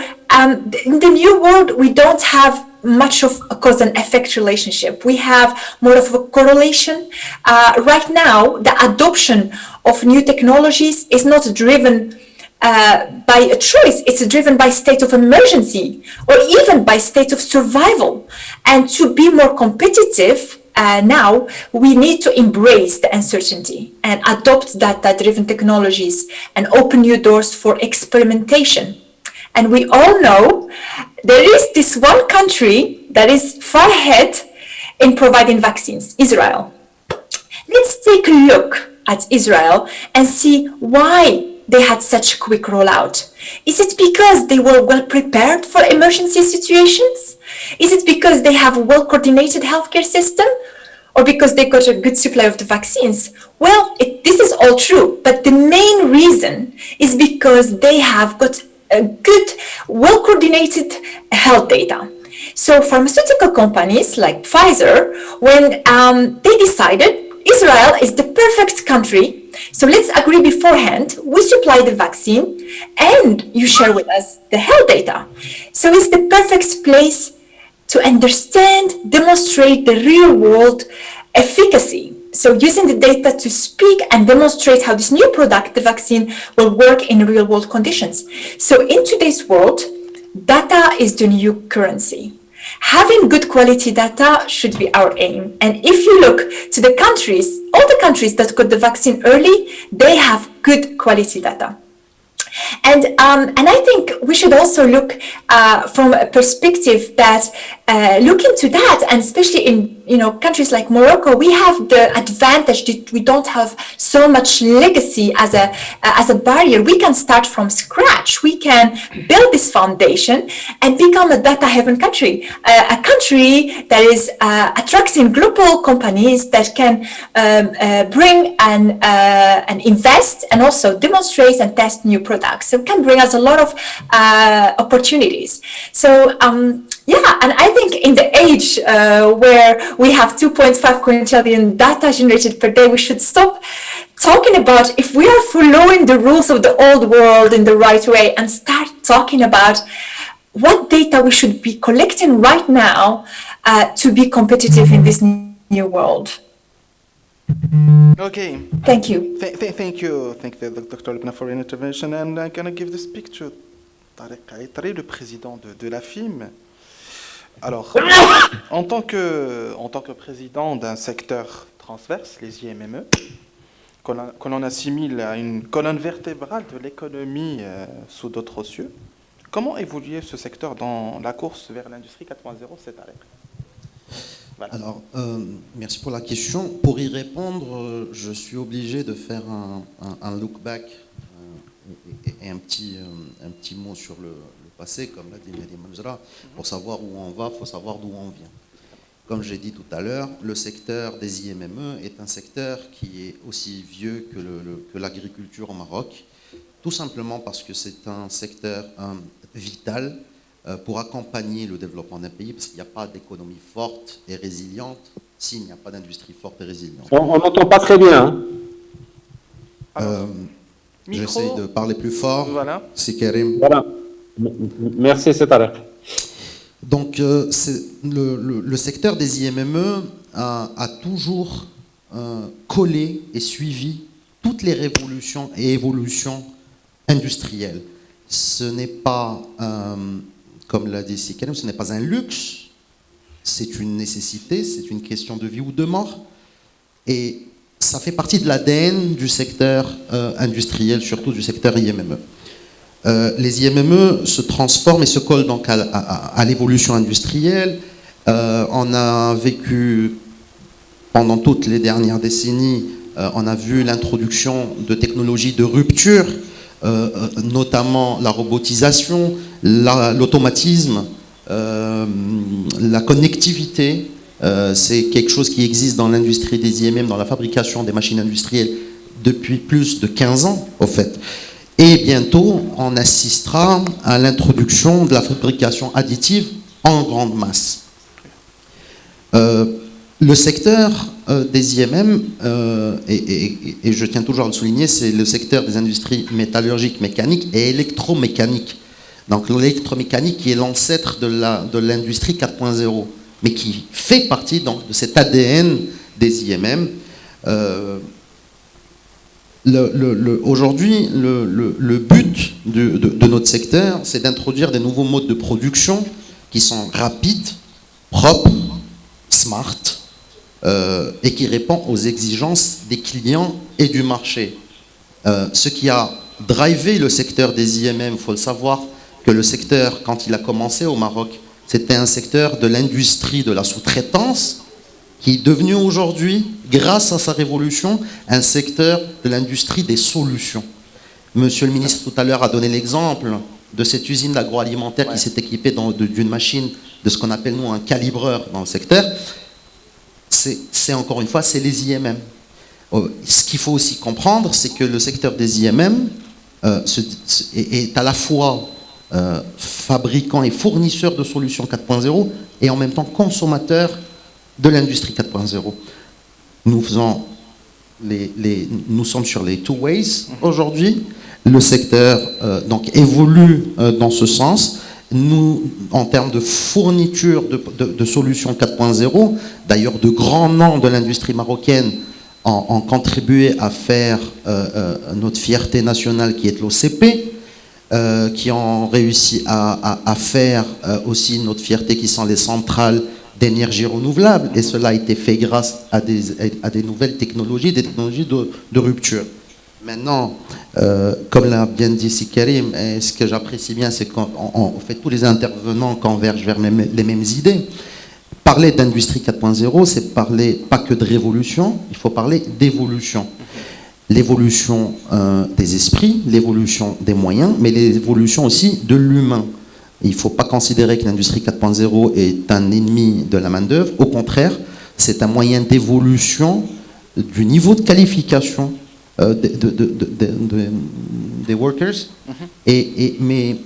in the new world, we don't have much of a cause and effect relationship. We have more of a correlation. Right now, the adoption of new technologies is not driven by a choice. It's driven by state of emergency or even by state of survival. And to be more competitive now, we need to embrace the uncertainty and adopt data-driven technologies and open new doors for experimentation. And we all know there is this one country that is far ahead in providing vaccines, Israel. Let's take a look at Israel and see why they had such a quick rollout. Is it because they were well prepared for emergency situations? Is it because they have a well-coordinated healthcare system? or because they got a good supply of the vaccines. Well, this is all true, but the main reason is because they have got a good, well-coordinated health data. So pharmaceutical companies like Pfizer, when they decided Israel is the perfect country, so let's agree beforehand, we supply the vaccine and you share with us the health data. So it's the perfect place to understand, demonstrate the real world efficacy. So using the data to speak and demonstrate how this new product, the vaccine, will work in real world conditions. So in today's world, data is the new currency. Having good quality data should be our aim. And if you look to the countries, all the countries that got the vaccine early, they have good quality data. And I think we should also look from a perspective that look into that, and especially in countries like Morocco, we have the advantage that we don't have so much legacy as a barrier. We can start from scratch. We can build this foundation and become a data-heaven country, a country that is attracting global companies that can bring and invest and also demonstrate and test new products. So it can bring us a lot of opportunities. So yeah, and I think in the age where we have 2.5 quintillion data generated per day, we should stop talking about if we are following the rules of the old world in the right way and start talking about what data we should be collecting right now to be competitive in this new world. Okay. Thank you. Thank you, Dr. Lebna, for your intervention. And I'm going to give the speech to Tarek Aitari, le président de la FIM. Alors, en tant que président d'un secteur transverse, les IMME, que l'on assimile à une colonne vertébrale de l'économie sous d'autres cieux, comment évoluer ce secteur dans la course vers l'industrie 4.0 cette année? Voilà. Alors, merci pour la question. Pour y répondre, je suis obligé de faire un look back et un petit mot sur le passé, comme l'a dit Mehdi Manjra. Pour savoir où on va, il faut savoir d'où on vient. Comme j'ai dit tout à l'heure, le secteur des IMME est un secteur qui est aussi vieux que l'agriculture au Maroc, tout simplement parce que c'est un secteur vital pour accompagner le développement d'un pays, parce qu'il n'y a pas d'économie forte et résiliente s'il n'y a pas d'industrie forte et résiliente. On n'entend pas très bien. J'essaie de parler plus fort. Voilà. C'est Karim. Voilà. Merci, c'est Tarek. Donc, le secteur des IMME a toujours collé et suivi toutes les révolutions et évolutions industrielles. Ce n'est pas, comme l'a dit Sikarim, ce n'est pas un luxe, c'est une nécessité, c'est une question de vie ou de mort. Et ça fait partie de l'ADN du secteur industriel, surtout du secteur IMME. Les IMME se transforment et se collent donc à l'évolution industrielle. On a vécu pendant toutes les dernières décennies, on a vu l'introduction de technologies de rupture, notamment la robotisation, l'automatisme, la connectivité. C'est quelque chose qui existe dans l'industrie des IMM, dans la fabrication des machines industrielles depuis plus de 15 ans, au fait. Et bientôt, on assistera à l'introduction de la fabrication additive en grande masse. Le secteur des IMM, et je tiens toujours à le souligner, c'est le secteur des industries métallurgiques, mécaniques et électromécaniques. Donc l'électromécanique qui est l'ancêtre de l'industrie 4.0, mais qui fait partie donc de cet ADN des IMM. Aujourd'hui, le but de notre secteur, c'est d'introduire des nouveaux modes de production qui sont rapides, propres, smart, et qui répondent aux exigences des clients et du marché. Ce qui a drivé le secteur des IMM, il faut le savoir, que le secteur, quand il a commencé au Maroc, c'était un secteur de l'industrie de la sous-traitance, qui est devenu aujourd'hui, grâce à sa révolution, un secteur de l'industrie des solutions. Monsieur le ministre tout à l'heure a donné l'exemple de cette usine d'agroalimentaire qui s'est équipée d'une machine, de ce qu'on appelle nous un calibreur dans le secteur. c'est encore une fois, c'est les IMM. Ce qu'il faut aussi comprendre, c'est que le secteur des IMM est à la fois fabricant et fournisseur de solutions 4.0 et en même temps consommateur de l'industrie 4.0. Nous sommes sur les two ways aujourd'hui. Le secteur donc évolue dans ce sens. Nous, en termes de fourniture de solutions 4.0, d'ailleurs de grands noms de l'industrie marocaine ont contribué à faire notre fierté nationale qui est l'OCP, qui ont réussi à faire aussi notre fierté qui sont les centrales d'énergie renouvelable, et cela a été fait grâce à des nouvelles technologies, des technologies de rupture. Maintenant, comme l'a bien dit Karim, et ce que j'apprécie bien, c'est qu'en fait tous les intervenants convergent vers les mêmes idées. Parler d'industrie 4.0, c'est parler pas que de révolution, il faut parler d'évolution. L'évolution des esprits, l'évolution des moyens, mais l'évolution aussi de l'humain. Il ne faut pas considérer que l'industrie 4.0 est un ennemi de la main-d'œuvre. Au contraire, c'est un moyen d'évolution du niveau de qualification des workers. Mais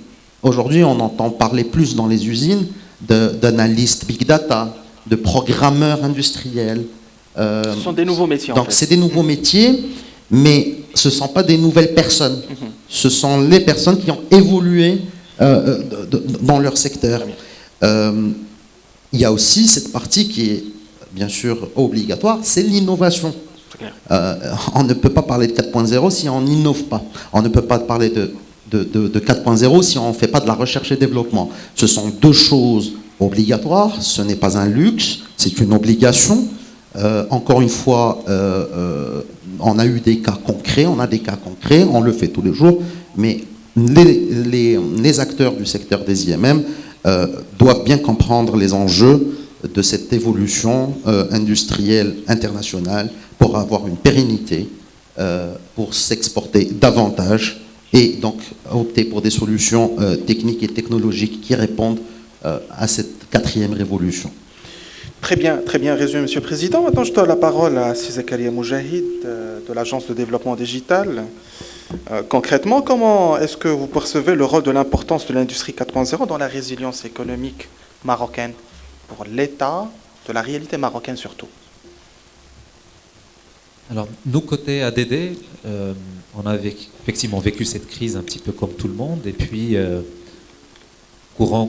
aujourd'hui, on entend parler plus dans les usines d'analystes big data, de programmeurs industriels. Ce sont des nouveaux métiers. Donc, c'est des nouveaux métiers, mais ce ne sont pas des nouvelles personnes. Ce sont les personnes qui ont évolué dans leur secteur. Il y a aussi cette partie qui est bien sûr obligatoire, c'est l'innovation. On ne peut pas parler de 4.0 si on n'innove pas. On ne peut pas parler de 4.0 si on ne fait pas de la recherche et développement. Ce sont deux choses obligatoires, ce n'est pas un luxe, c'est une obligation. Encore une fois, on a eu des cas concrets, on a des cas concrets, on le fait tous les jours, mais les acteurs du secteur des IMM doivent bien comprendre les enjeux de cette évolution industrielle internationale pour avoir une pérennité, pour s'exporter davantage et donc opter pour des solutions techniques et technologiques qui répondent à cette quatrième révolution. Très bien résumé, Monsieur le Président. Maintenant, je donne la parole à Zakaria Moujahid de l'Agence de développement digital. Concrètement, comment est-ce que vous percevez le rôle de l'importance de l'industrie 4.0 dans la résilience économique marocaine pour l'État, de la réalité marocaine surtout? Alors, nous, côté ADD, on a effectivement vécu cette crise un petit peu comme tout le monde. Et puis, courant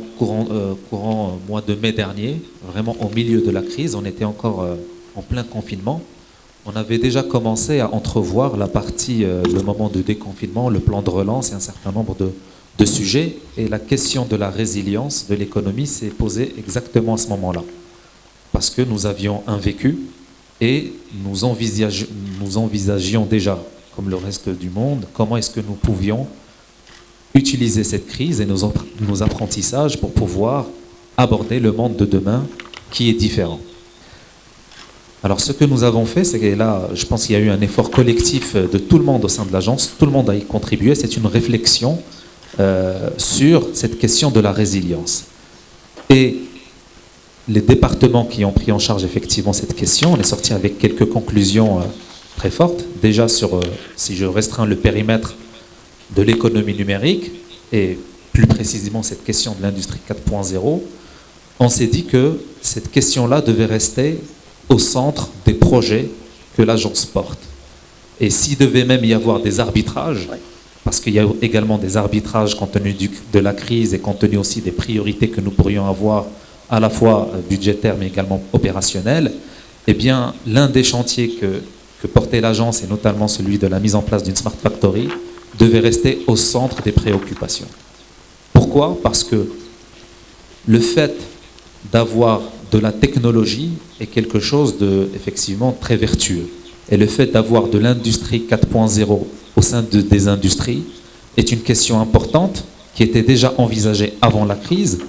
mois de mai dernier, vraiment au milieu de la crise, on était encore en plein confinement. On avait déjà commencé à entrevoir la partie, le moment de déconfinement, le plan de relance et un certain nombre de sujets. Et la question de la résilience de l'économie s'est posée exactement à ce moment-là. Parce que nous avions un vécu et nous envisagions déjà, comme le reste du monde, comment est-ce que nous pouvions utiliser cette crise et nos apprentissages pour pouvoir aborder le monde de demain qui est différent. Alors ce que nous avons fait, c'est que là, je pense qu'il y a eu un effort collectif de tout le monde au sein de l'agence, tout le monde a y contribué, c'est une réflexion sur cette question de la résilience. Et les départements qui ont pris en charge effectivement cette question, on est sorti avec quelques conclusions très fortes. Déjà sur, si je restreins le périmètre de l'économie numérique, et plus précisément cette question de l'industrie 4.0, on s'est dit que cette question-là devait rester au centre des projets que l'agence porte. Et s'il devait même y avoir des arbitrages, parce qu'il y a également des arbitrages compte tenu de la crise et compte tenu aussi des priorités que nous pourrions avoir à la fois budgétaires mais également opérationnelles, eh bien l'un des chantiers que portait l'agence, et notamment celui de la mise en place d'une Smart Factory, devait rester au centre des préoccupations. Pourquoi? Parce que le fait d'avoir de la technologie est quelque chose de effectivement très vertueux. Et le fait d'avoir de l'industrie 4.0 au sein des industries est une question importante qui était déjà envisagée avant la crise,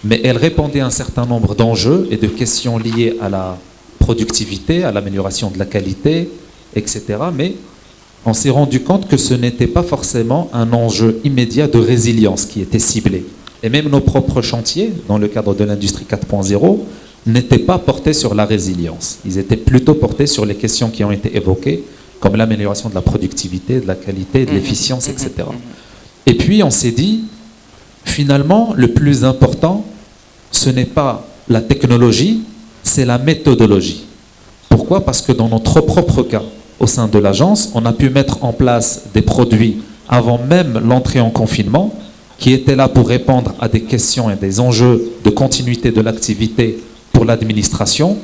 mais elle répondait à un certain nombre d'enjeux et de questions liées à la productivité, à l'amélioration de la qualité, etc. Mais on s'est rendu compte que ce n'était pas forcément un enjeu immédiat de résilience qui était ciblé. Et même nos propres chantiers, dans le cadre de l'industrie 4.0, n'étaient pas portés sur la résilience. Ils étaient plutôt portés sur les questions qui ont été évoquées, comme l'amélioration de la productivité, de la qualité, de l'efficience, etc. Et puis on s'est dit, finalement, le plus important, ce n'est pas la technologie, c'est la méthodologie. Pourquoi? Parce que dans notre propre cas, au sein de l'agence, on a pu mettre en place des produits avant même l'entrée en confinement, qui étaient là pour répondre à des questions et des enjeux de continuité de l'activité pour l'administration,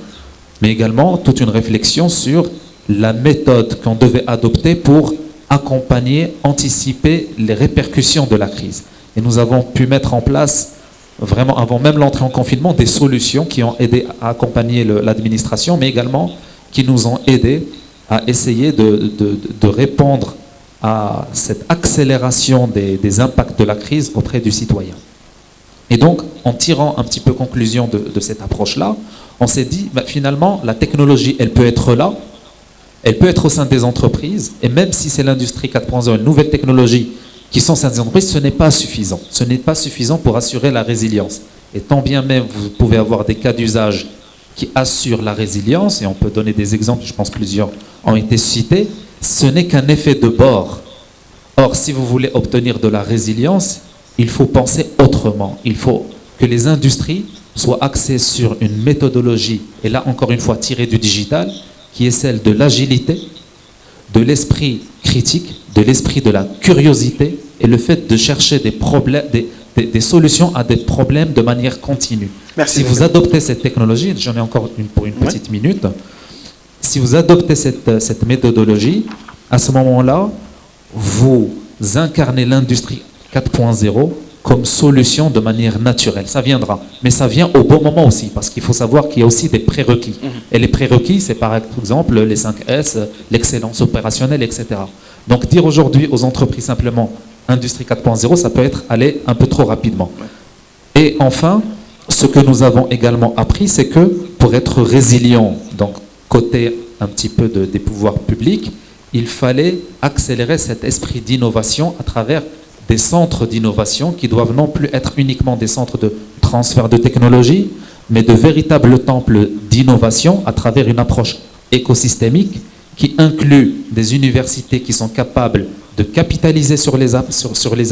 mais également toute une réflexion sur la méthode qu'on devait adopter pour accompagner, anticiper les répercussions de la crise. Et nous avons pu mettre en place, vraiment avant même l'entrée en confinement, des solutions qui ont aidé à accompagner l'administration, mais également qui nous ont aidés à essayer de répondre à cette accélération des impacts de la crise auprès du citoyen. Et donc, en tirant un petit peu conclusion de cette approche-là, on s'est dit, finalement, la technologie, elle peut être là, elle peut être au sein des entreprises, et même si c'est l'industrie 4.0, une nouvelle technologie qui sont au sein des entreprises, ce n'est pas suffisant. Ce n'est pas suffisant pour assurer la résilience. Et tant bien même, vous pouvez avoir des cas d'usage qui assurent la résilience, et on peut donner des exemples, je pense plusieurs ont été cités, ce n'est qu'un effet de bord. Or, si vous voulez obtenir de la résilience, il faut penser autrement. Il faut que les industries soient axées sur une méthodologie, et là encore une fois tirée du digital, qui est celle de l'agilité, de l'esprit critique, de l'esprit de la curiosité, et le fait de chercher des solutions à des problèmes de manière continue. Merci. Si vous adoptez cette technologie, j'en ai encore une pour une petite minute, si vous adoptez cette méthodologie, à ce moment-là, vous incarnez l'industrie 4.0 comme solution de manière naturelle. Ça viendra, mais ça vient au bon moment aussi, parce qu'il faut savoir qu'il y a aussi des prérequis. Et les prérequis, c'est par exemple les 5S, l'excellence opérationnelle, etc. Donc dire aujourd'hui aux entreprises simplement industrie 4.0, ça peut être aller un peu trop rapidement. Et enfin, ce que nous avons également appris, c'est que pour être résilient, donc côté un petit peu des pouvoirs publics, il fallait accélérer cet esprit d'innovation à travers des centres d'innovation qui doivent non plus être uniquement des centres de transfert de technologie, mais de véritables temples d'innovation à travers une approche écosystémique qui inclut des universités qui sont capables de capitaliser sur les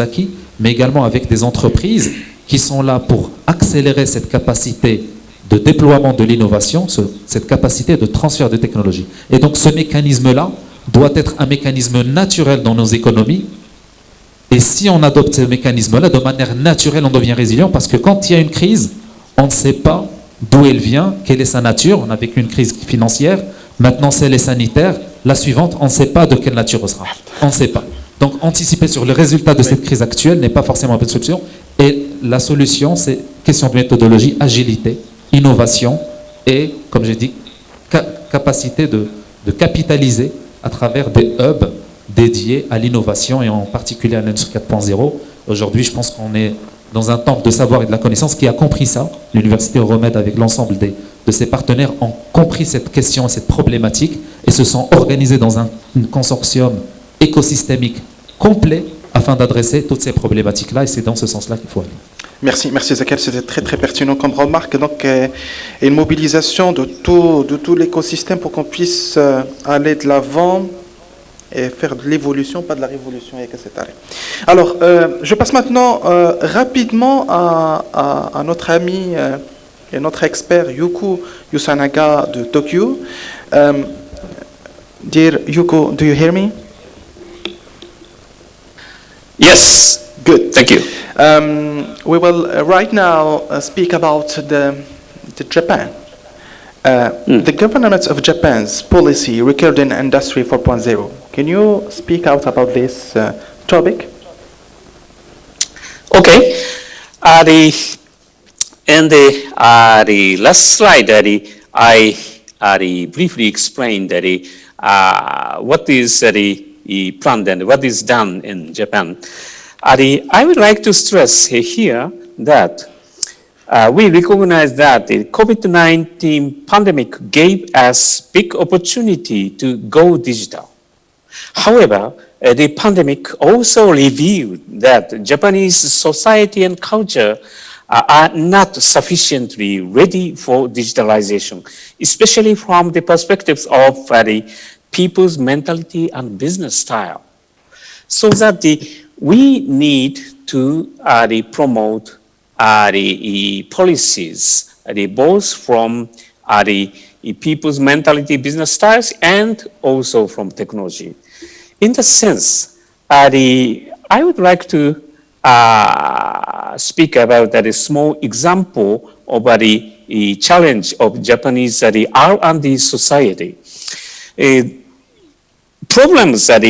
acquis, mais également avec des entreprises qui sont là pour accélérer cette capacité de déploiement de l'innovation, cette capacité de transfert de technologie. Et donc ce mécanisme-là doit être un mécanisme naturel dans nos économies. Et si on adopte ce mécanisme-là, de manière naturelle, on devient résilient, parce que quand il y a une crise, on ne sait pas d'où elle vient, quelle est sa nature. On a vécu une crise financière, maintenant c'est les sanitaires. La suivante, on ne sait pas de quelle nature elle sera. On ne sait pas. Donc anticiper sur le résultat de cette crise actuelle n'est pas forcément une bonne solution. Et la solution, c'est question de méthodologie, agilité, innovation et, comme j'ai dit, capacité de capitaliser à travers des hubs dédiés à l'innovation et en particulier à l'industrie 4.0. Aujourd'hui, je pense qu'on est dans un temple de savoir et de la connaissance qui a compris ça. L'Université Euromède, avec l'ensemble de ses partenaires, ont compris cette question et cette problématique et se sont organisés dans un consortium écosystémique complet afin d'adresser toutes ces problématiques-là, et c'est dans ce sens-là qu'il faut aller. Merci Zakir, c'était très très pertinent comme remarque. Donc, une mobilisation de tout l'écosystème pour qu'on puisse aller de l'avant et faire de l'évolution, pas de la révolution, etc. Alors, je passe maintenant rapidement à notre ami et notre expert Yuko Yusanaga de Tokyo. Dear Yuko, do you hear me? Yes. Good. Thank you. We will right now speak about the Japan. The government of Japan's policy regarding Industry 4.0. Can you speak out about this topic? Okay. In the last slide, I briefly explained what is the plan and what is done in Japan. I would like to stress here that we recognize that the COVID-19 pandemic gave us big opportunity to go digital. However, the pandemic also revealed that Japanese society and culture are not sufficiently ready for digitalization, especially from the perspectives of the people's mentality and business style. So that we need to promote the policies, both from the people's mentality, business styles, and also from technology. In the sense, I would like to speak about a small example of the challenge of Japanese R&D society. Problems that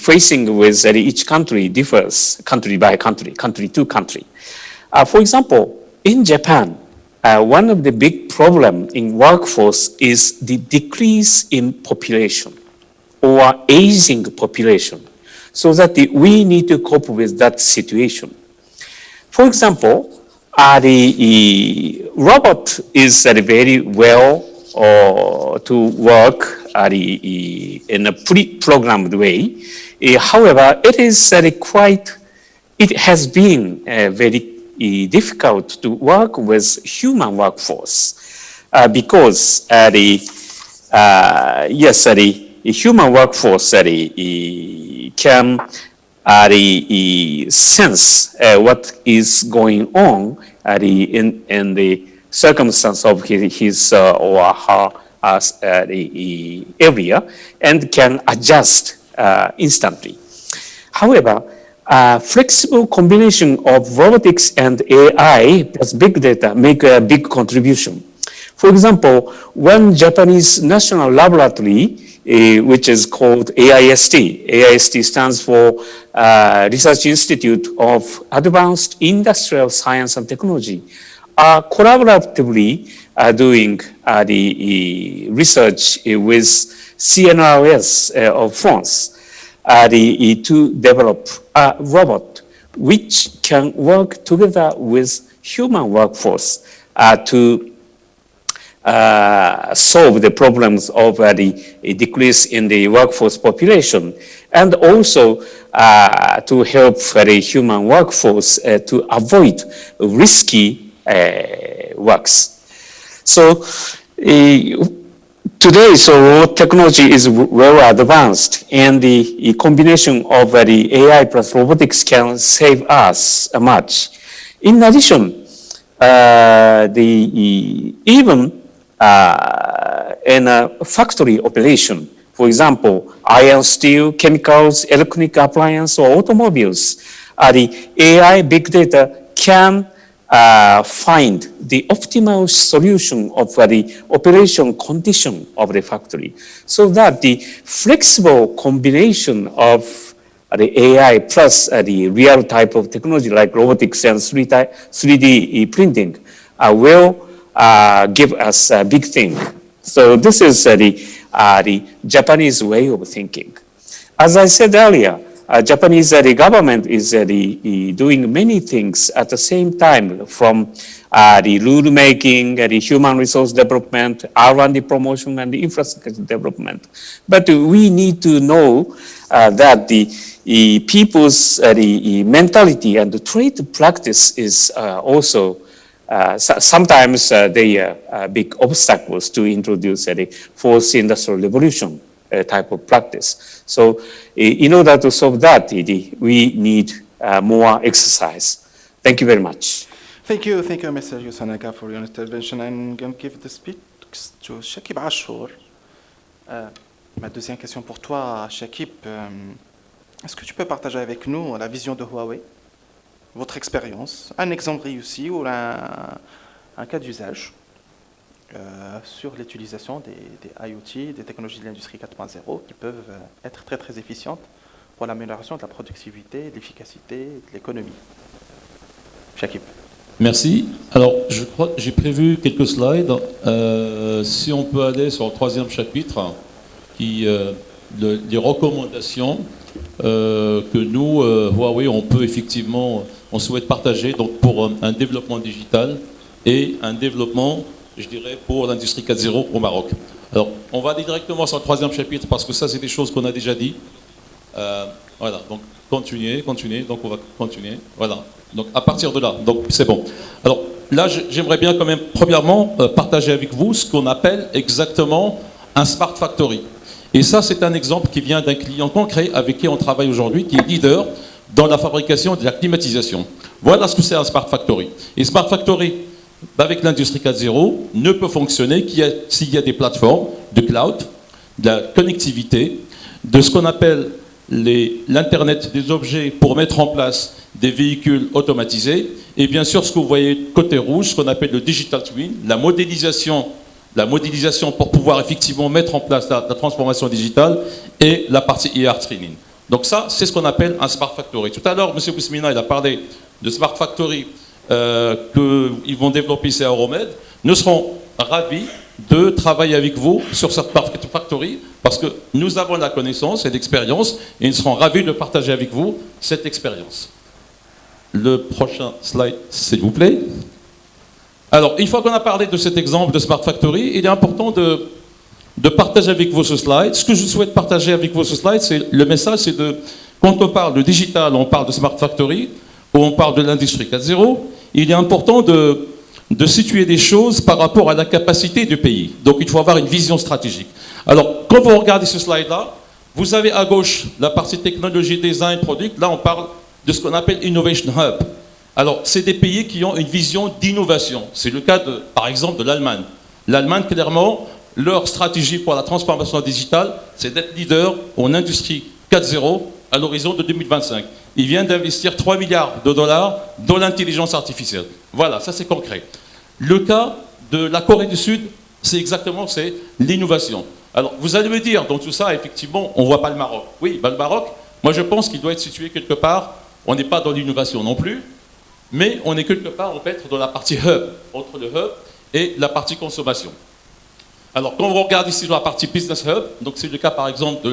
facing with each country differs country by country, country to country. For example, in Japan, one of the big problems in workforce is the decrease in population or aging population, so that we need to cope with that situation. For example, the robot is very well to work in a pre-programmed way. However, it is it has been very difficult to work with human workforce because the human workforce can sense what is going on in the circumstance of his or her area and can adjust instantly. However, flexible combination of robotics and AI plus big data make a big contribution. For example, one Japanese national laboratory, which is called AIST. AIST stands for Research Institute of Advanced Industrial Science and Technology, are collaboratively doing the research with CNRS of France to develop a robot which can work together with human workforce to solve the problems of the decrease in the workforce population, and also to help the human workforce to avoid risky works. So today, technology is well advanced, and the combination of the AI plus robotics can save us much. In addition, even in a factory operation, for example, iron, steel, chemicals, electronic appliances, or automobiles, the AI big data can find the optimal solution of the operation condition of the factory, so that the flexible combination of the AI plus the real type of technology like robotics and 3D printing will give us a big thing. So this is the Japanese way of thinking. As I said earlier, Japanese government is doing many things at the same time, from the rule making, the human resource development, R&D promotion, and the infrastructure development. But we need to know that the people's the mentality and the trade practice is also sometimes they are big obstacles to introduce the fourth industrial revolution type of practice. So in order to solve that, we need more exercise. Thank you very much. Thank you, Mr. Yusanaga, for your intervention. I'm going to give the speech to Shakib Ashour. Ma deuxième question pour toi, Shakib. Est-ce que tu peux partager avec nous la vision de Huawei, votre expérience, un exemple réussi ou un cas d'usage sur l'utilisation des IoT, des technologies de l'industrie 4.0 qui peuvent être très très efficientes pour l'amélioration de la productivité, de l'efficacité, de l'économie. Shakib. Merci. Alors, je crois que j'ai prévu quelques slides. Si on peut aller sur le troisième chapitre, qui des recommandations que nous, Huawei, on peut effectivement, on souhaite partager donc pour un développement digital et un développement, je dirais, pour l'industrie 4.0 au Maroc. Alors, on va aller directement sur le troisième chapitre parce que ça, c'est des choses qu'on a déjà dit. Voilà, donc continuer, donc on va continuer, voilà. Donc à partir de là, donc c'est bon. Alors là, j'aimerais bien quand même, premièrement, partager avec vous ce qu'on appelle exactement un Smart Factory. Et ça, c'est un exemple qui vient d'un client concret avec qui on travaille aujourd'hui, qui est leader dans la fabrication de la climatisation. Voilà ce que c'est un Smart Factory. Et Smart Factory, avec l'industrie 4.0, ne peut fonctionner s'il y a des plateformes de cloud, de la connectivité, de ce qu'on appelle l'Internet des objets pour mettre en place des véhicules automatisés, et bien sûr ce que vous voyez côté rouge, ce qu'on appelle le Digital Twin, la modélisation pour pouvoir effectivement mettre en place la transformation digitale, et la partie ER Training. Donc ça, c'est ce qu'on appelle un Smart Factory. Tout à l'heure, M. Bousmina, il a parlé de Smart Factory qu'ils vont développer ici à Euromed. Nous serons ravis de travailler avec vous sur cette factory parce que nous avons la connaissance et l'expérience et nous serons ravis de partager avec vous cette expérience. Le prochain slide, s'il vous plaît. Alors, une fois qu'on a parlé de cet exemple de Smart Factory, il est important de partager avec vous ce slide. Ce que je souhaite partager avec vous ce slide, c'est le message, c'est quand on parle de digital, on parle de Smart Factory, ou on parle de l'industrie 4.0, il est important de situer des choses par rapport à la capacité du pays. Donc il faut avoir une vision stratégique. Alors, quand vous regardez ce slide-là, vous avez à gauche la partie technologie, design, product. Là, on parle de ce qu'on appelle Innovation Hub. Alors, c'est des pays qui ont une vision d'innovation. C'est le cas, par exemple, de l'Allemagne. L'Allemagne, clairement, leur stratégie pour la transformation digitale, c'est d'être leader en industrie 4.0 à l'horizon de 2025. Ils viennent d'investir 3 milliards de dollars dans l'intelligence artificielle. Voilà, ça c'est concret. Le cas de la Corée du Sud, c'est exactement l'innovation. Alors, vous allez me dire, dans tout ça, effectivement, on ne voit pas le Maroc. Oui, le Maroc, moi je pense qu'il doit être situé quelque part, on n'est pas dans l'innovation non plus, mais on est quelque part, on peut être dans la partie hub, entre le hub et la partie consommation. Alors, quand on regarde ici la partie business hub, donc c'est le cas par exemple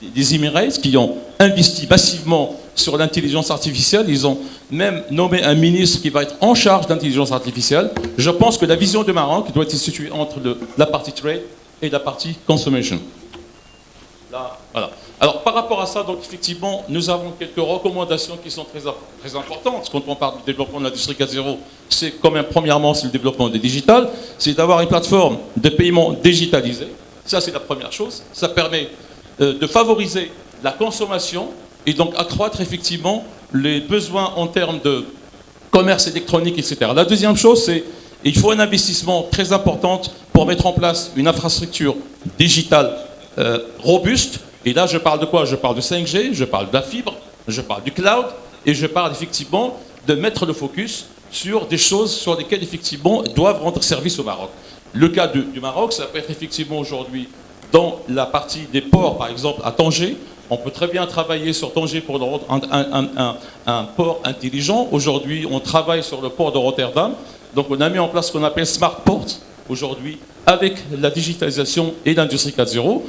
des Émirats qui ont investi massivement sur l'intelligence artificielle. Ils ont même nommé un ministre qui va être en charge d'intelligence artificielle. Je pense que la vision du Maroc doit être située entre la partie trade et la partie consommation. Là, voilà. Alors, par rapport à ça, donc, effectivement, nous avons quelques recommandations qui sont très importantes. Quand on parle du développement de l'industrie 4.0, c'est quand même, premièrement, c'est le développement des digital, c'est d'avoir une plateforme de paiement digitalisée. Ça, c'est la première chose. Ça permet de favoriser la consommation et donc accroître effectivement les besoins en termes de commerce électronique, etc. La deuxième chose, c'est qu'il faut un investissement très important pour mettre en place une infrastructure digitale robuste. Et là, je parle de quoi? Je parle de 5G, je parle de la fibre, je parle du cloud, et je parle effectivement de mettre le focus sur des choses sur lesquelles effectivement doivent rendre service au Maroc. Le cas du Maroc, ça peut être effectivement aujourd'hui dans la partie des ports, par exemple à Tanger. On peut très bien travailler sur Tanger pour un port intelligent. Aujourd'hui, on travaille sur le port de Rotterdam. Donc on a mis en place ce qu'on appelle Smart Port aujourd'hui avec la digitalisation et l'industrie 4.0.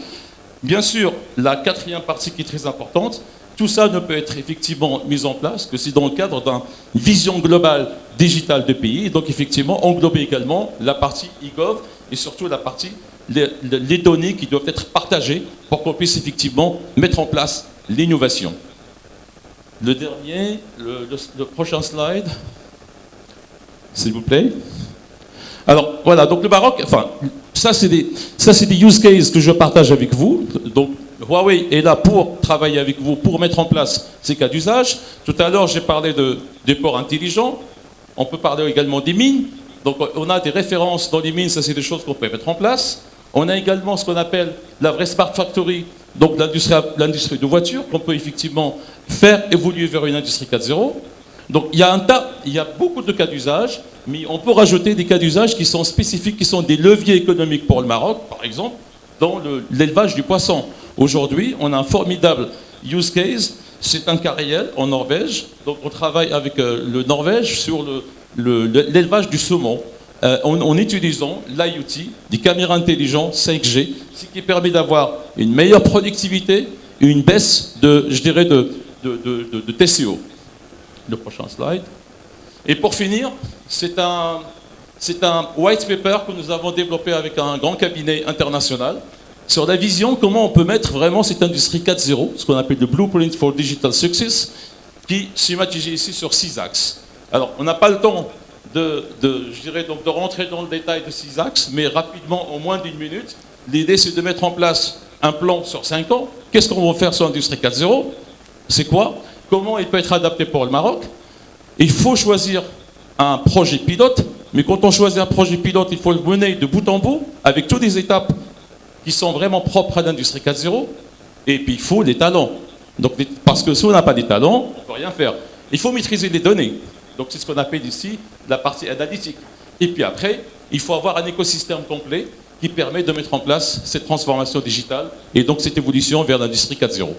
Bien sûr, la quatrième partie qui est très importante, tout ça ne peut être effectivement mis en place que si dans le cadre d'une vision globale digitale du pays. Donc effectivement, englober également la partie e-gov et surtout la partie les données qui doivent être partagées pour qu'on puisse effectivement mettre en place l'innovation. Le dernier, le prochain slide, s'il vous plaît. Alors voilà, donc le Maroc, enfin, ça c'est des use cases que je partage avec vous. Donc Huawei est là pour travailler avec vous, pour mettre en place ces cas d'usage. Tout à l'heure, j'ai parlé des ports intelligents. On peut parler également des mines. Donc on a des références dans les mines, ça c'est des choses qu'on peut mettre en place. On a également ce qu'on appelle la vraie Smart Factory, donc l'industrie de voitures, qu'on peut effectivement faire évoluer vers une industrie 4.0. Donc il y a beaucoup de cas d'usage, mais on peut rajouter des cas d'usage qui sont spécifiques, qui sont des leviers économiques pour le Maroc, par exemple, dans l'élevage du poisson. Aujourd'hui, on a un formidable use case, c'est un cas réel en Norvège. Donc on travaille avec le Norvège sur l'élevage du saumon. En utilisant l'IoT, des caméras intelligentes 5G, ce qui permet d'avoir une meilleure productivité et une baisse de TCO. Le prochain slide. Et pour finir, c'est un white paper que nous avons développé avec un grand cabinet international sur la vision, comment on peut mettre vraiment cette industrie 4.0, ce qu'on appelle le Blueprint for Digital Success, qui schématisé ici sur 6 axes. Alors, on n'a pas le temps je dirais donc de rentrer dans le détail de 6 axes, mais rapidement, en moins d'1 minute, l'idée c'est de mettre en place un plan sur 5 ans. Qu'est-ce qu'on va faire sur l'industrie 4.0? C'est quoi? Comment il peut être adapté pour le Maroc? Il faut choisir un projet pilote, mais quand on choisit un projet pilote, il faut le mener de bout en bout, avec toutes les étapes qui sont vraiment propres à l'industrie 4.0, et puis il faut des talents. Donc, parce que si on n'a pas des talents, on ne peut rien faire. Il faut maîtriser les données. Donc c'est ce qu'on appelle ici la partie analytique. Et puis après, il faut avoir un écosystème complet qui permet de mettre en place cette transformation digitale et donc cette évolution vers l'industrie 4.0.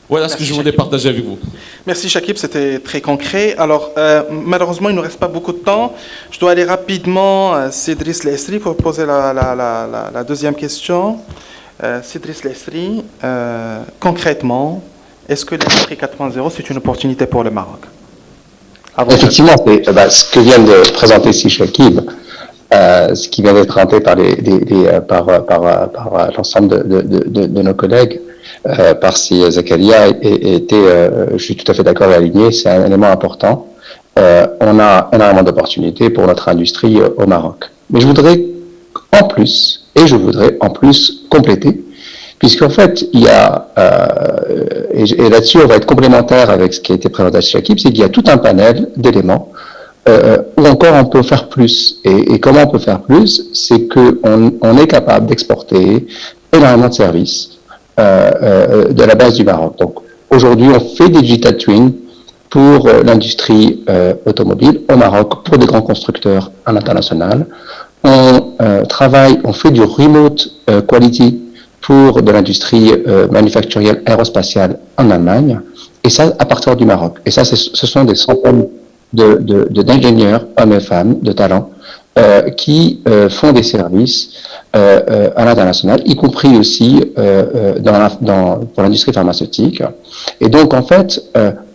Voilà ce que je voulais partager avec vous. Merci Chakib, c'était très concret. Alors, malheureusement, il ne nous reste pas beaucoup de temps. Je dois aller rapidement à Cédric Lestri pour poser la deuxième question. Cédric Lestri, concrètement, est-ce que l'industrie 4.0, c'est une opportunité pour le Maroc? Effectivement, ce que vient de présenter Chakib, ce qui vient d'être présenté par l'ensemble de nos collègues, par Zakaria, je suis tout à fait d'accord et aligné, c'est un élément important. On a énormément d'opportunités pour notre industrie au Maroc. Mais je voudrais en plus compléter, puisqu'en fait, il y a, et là-dessus on va être complémentaire avec ce qui a été présenté à Chakib, c'est qu'il y a tout un panel d'éléments où encore on peut faire plus. Et comment on peut faire plus? C'est qu'on est capable d'exporter énormément de services de la base du Maroc. Donc aujourd'hui, on fait des digital twins pour l'industrie automobile au Maroc, pour des grands constructeurs à l'international. On fait du remote quality pour de l'industrie manufacturielle aérospatiale en Allemagne, et ça à partir du Maroc. Et ça, ce sont des centaines d'ingénieurs, hommes et femmes, de talents, qui font des services à l'international, y compris aussi pour l'industrie pharmaceutique. Et donc, en fait,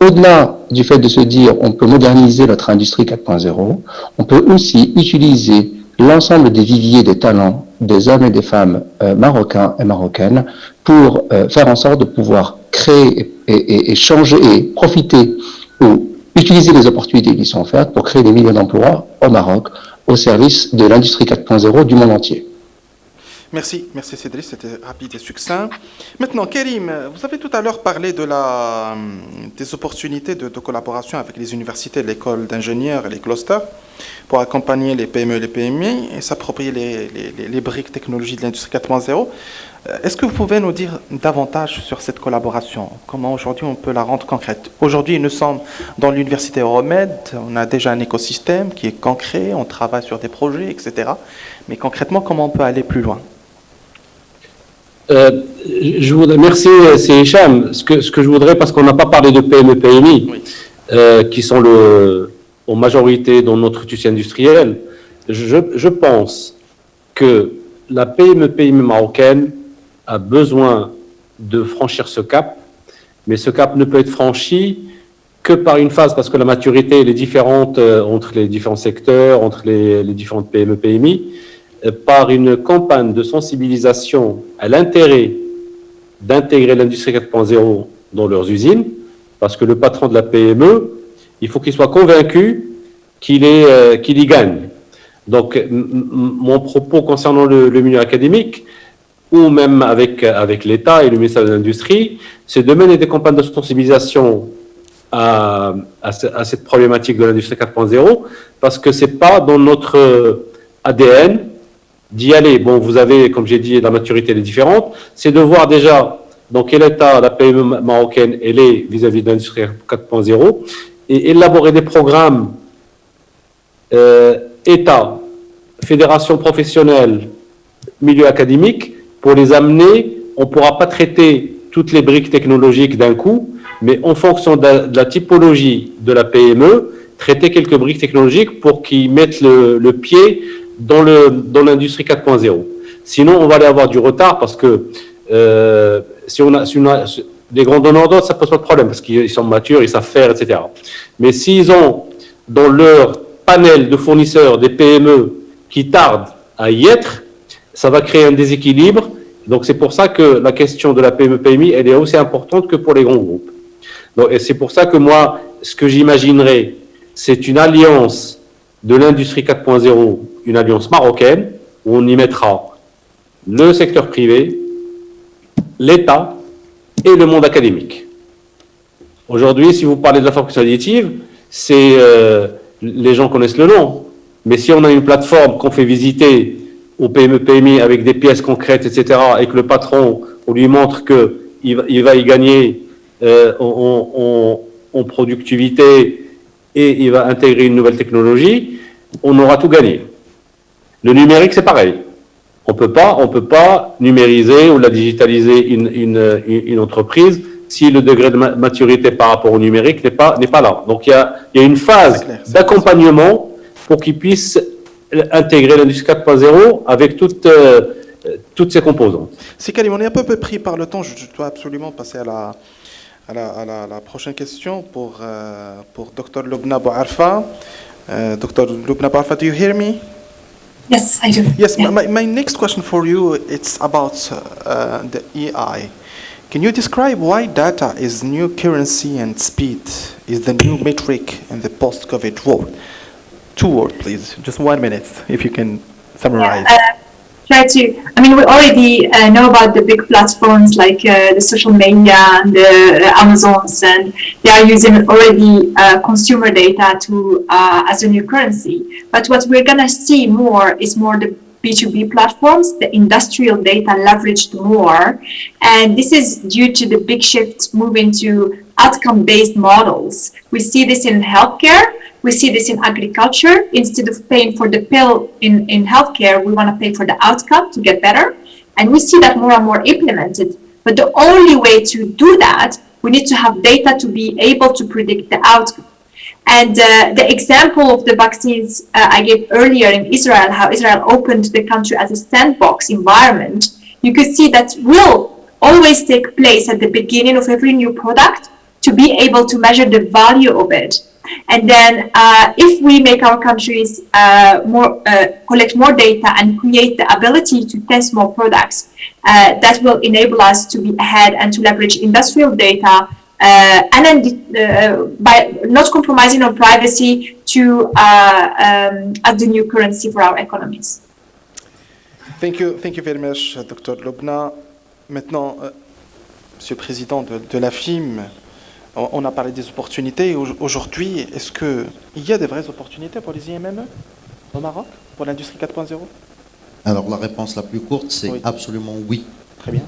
au-delà du fait de se dire on peut moderniser notre industrie 4.0, on peut aussi utiliser l'ensemble des viviers des talents des hommes et des femmes marocains et marocaines pour faire en sorte de pouvoir créer et changer et profiter ou utiliser les opportunités qui sont offertes pour créer des milliers d'emplois au Maroc au service de l'industrie 4.0 du monde entier. Merci Cédric, c'était rapide et succinct. Maintenant, Karim, vous avez tout à l'heure parlé des opportunités de collaboration avec les universités, l'école d'ingénieurs et les clusters pour accompagner les PME et les PMI et s'approprier les briques technologies de l'industrie 4.0. Est-ce que vous pouvez nous dire davantage sur cette collaboration? Comment aujourd'hui on peut la rendre concrète? Aujourd'hui, nous sommes dans l'université Euromed, on a déjà un écosystème qui est concret, on travaille sur des projets, etc. Mais concrètement, comment on peut aller plus loin? Je voudrais, merci, c'est Hicham. Ce que je voudrais, parce qu'on n'a pas parlé de PME, PMI, oui. Qui sont en majorité dans notre tissu industriel, je pense que la PME, PMI marocaine a besoin de franchir ce cap, mais ce cap ne peut être franchi que par une phase, parce que la maturité elle est différente entre les différents secteurs, entre les différentes PME, PMI, par une campagne de sensibilisation à l'intérêt d'intégrer l'industrie 4.0 dans leurs usines, parce que le patron de la PME, il faut qu'il soit convaincu qu'il y gagne. Donc, mon propos concernant le milieu académique, ou même avec l'État et le ministère de l'Industrie, c'est de mener des campagnes de sensibilisation à cette problématique de l'industrie 4.0, parce que ce n'est pas dans notre ADN d'y aller. Bon, vous avez, comme j'ai dit, la maturité elle est différente. C'est de voir déjà dans quel état la PME marocaine elle est vis-à-vis de l'industrie 4.0 et élaborer des programmes État, fédération professionnelle, milieu académique, pour les amener. On ne pourra pas traiter toutes les briques technologiques d'un coup, mais en fonction de la typologie de la PME, traiter quelques briques technologiques pour qu'ils mettent le pied dans l'industrie 4.0. Sinon, on va aller avoir du retard parce que si on a des grands donneurs d'ordre, ça ne pose pas de problème parce qu'ils sont matures, ils savent faire, etc. Mais s'ils ont dans leur panel de fournisseurs des PME qui tardent à y être, ça va créer un déséquilibre Donc c'est pour ça que la question de la PME-PMI, elle est aussi importante que pour les grands groupes. Donc, et c'est pour ça que moi, ce que j'imaginerais, c'est une alliance de l'industrie 4.0, une alliance marocaine, où on y mettra le secteur privé, l'État et le monde académique. Aujourd'hui, si vous parlez de la fabrication additive, c'est les gens connaissent le nom, mais si on a une plateforme qu'on fait visiter aux PME-PMI avec des pièces concrètes, etc., et que le patron, on lui montre qu'il va y gagner en productivité et il va intégrer une nouvelle technologie, on aura tout gagné. Le numérique, c'est pareil. On peut pas numériser ou la digitaliser une entreprise si le degré de maturité par rapport au numérique n'est pas là. Donc il y a une phase d'accompagnement pour qu'ils puissent intégrer l'industrie 4.0 avec toutes ses composantes. C'est Karim, on est un peu pris par le temps. Je dois absolument passer à la prochaine question pour Dr. Lubna Bouarfa. Dr. Lubna Bouarfa, do you hear me? Yes, I do. Yes, my next question for you, it's about the AI. Can you describe why data is new currency and speed is the new metric in the post-COVID world? 2 words, please. Just 1 minute, if you can summarize. Try to. I mean, we already know about the big platforms like the social media and the Amazons, and they are using already consumer data to as a new currency. But what we're gonna see more is more the B2B platforms, the industrial data leveraged more, and this is due to the big shift moving to outcome-based models. We see this in healthcare. We see this in agriculture. Instead of paying for the pill in healthcare, we want to pay for the outcome to get better. And we see that more and more implemented. But the only way to do that, we need to have data to be able to predict the outcome. And the example of the vaccines I gave earlier in Israel, how Israel opened the country as a sandbox environment, you could see that will always take place at the beginning of every new product to be able to measure the value of it. And then if we make our countries collect more data and create the ability to test more products, that will enable us to be ahead and to leverage industrial data and then by not compromising on privacy to as the new currency for our economies. Thank you very much, Dr. Lubna. Maintenant, Monsieur le Président de la FIM, on a parlé des opportunités. Aujourd'hui, est-ce qu'il y a des vraies opportunités pour les IMME au Maroc, pour l'industrie 4.0? Alors la réponse la plus courte, c'est oui. Absolument oui. Très bien.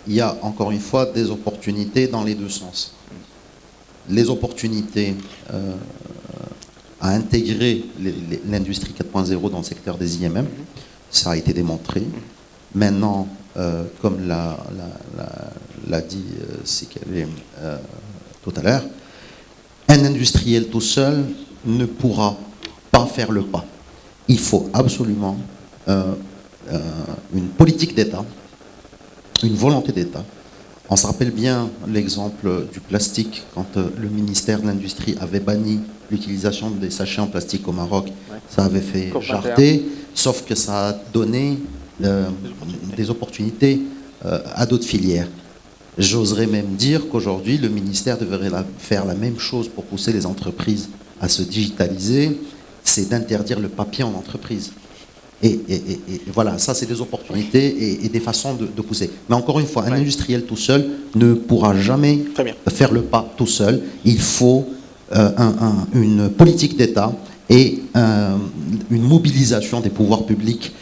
Il y a encore une fois des opportunités dans les deux sens. Les opportunités à intégrer l'industrie 4.0 dans le secteur des IMM, ça a été démontré. Maintenant, comme l'a dit tout à l'heure, un industriel tout seul ne pourra pas faire le pas. Il faut absolument une politique d'État, une volonté d'État. On se rappelle bien l'exemple du plastique quand le ministère de l'Industrie avait banni l'utilisation des sachets en plastique au Maroc. Ouais. Ça avait fait jarter, sauf que ça a donné des opportunités à d'autres filières. J'oserais même dire qu'aujourd'hui, le ministère devrait faire la même chose pour pousser les entreprises à se digitaliser, c'est d'interdire le papier en entreprise. Et voilà, ça c'est des opportunités et des façons de pousser. Mais encore une fois, un industriel tout seul ne pourra jamais faire le pas tout seul. Il faut une politique d'État et une mobilisation des pouvoirs publics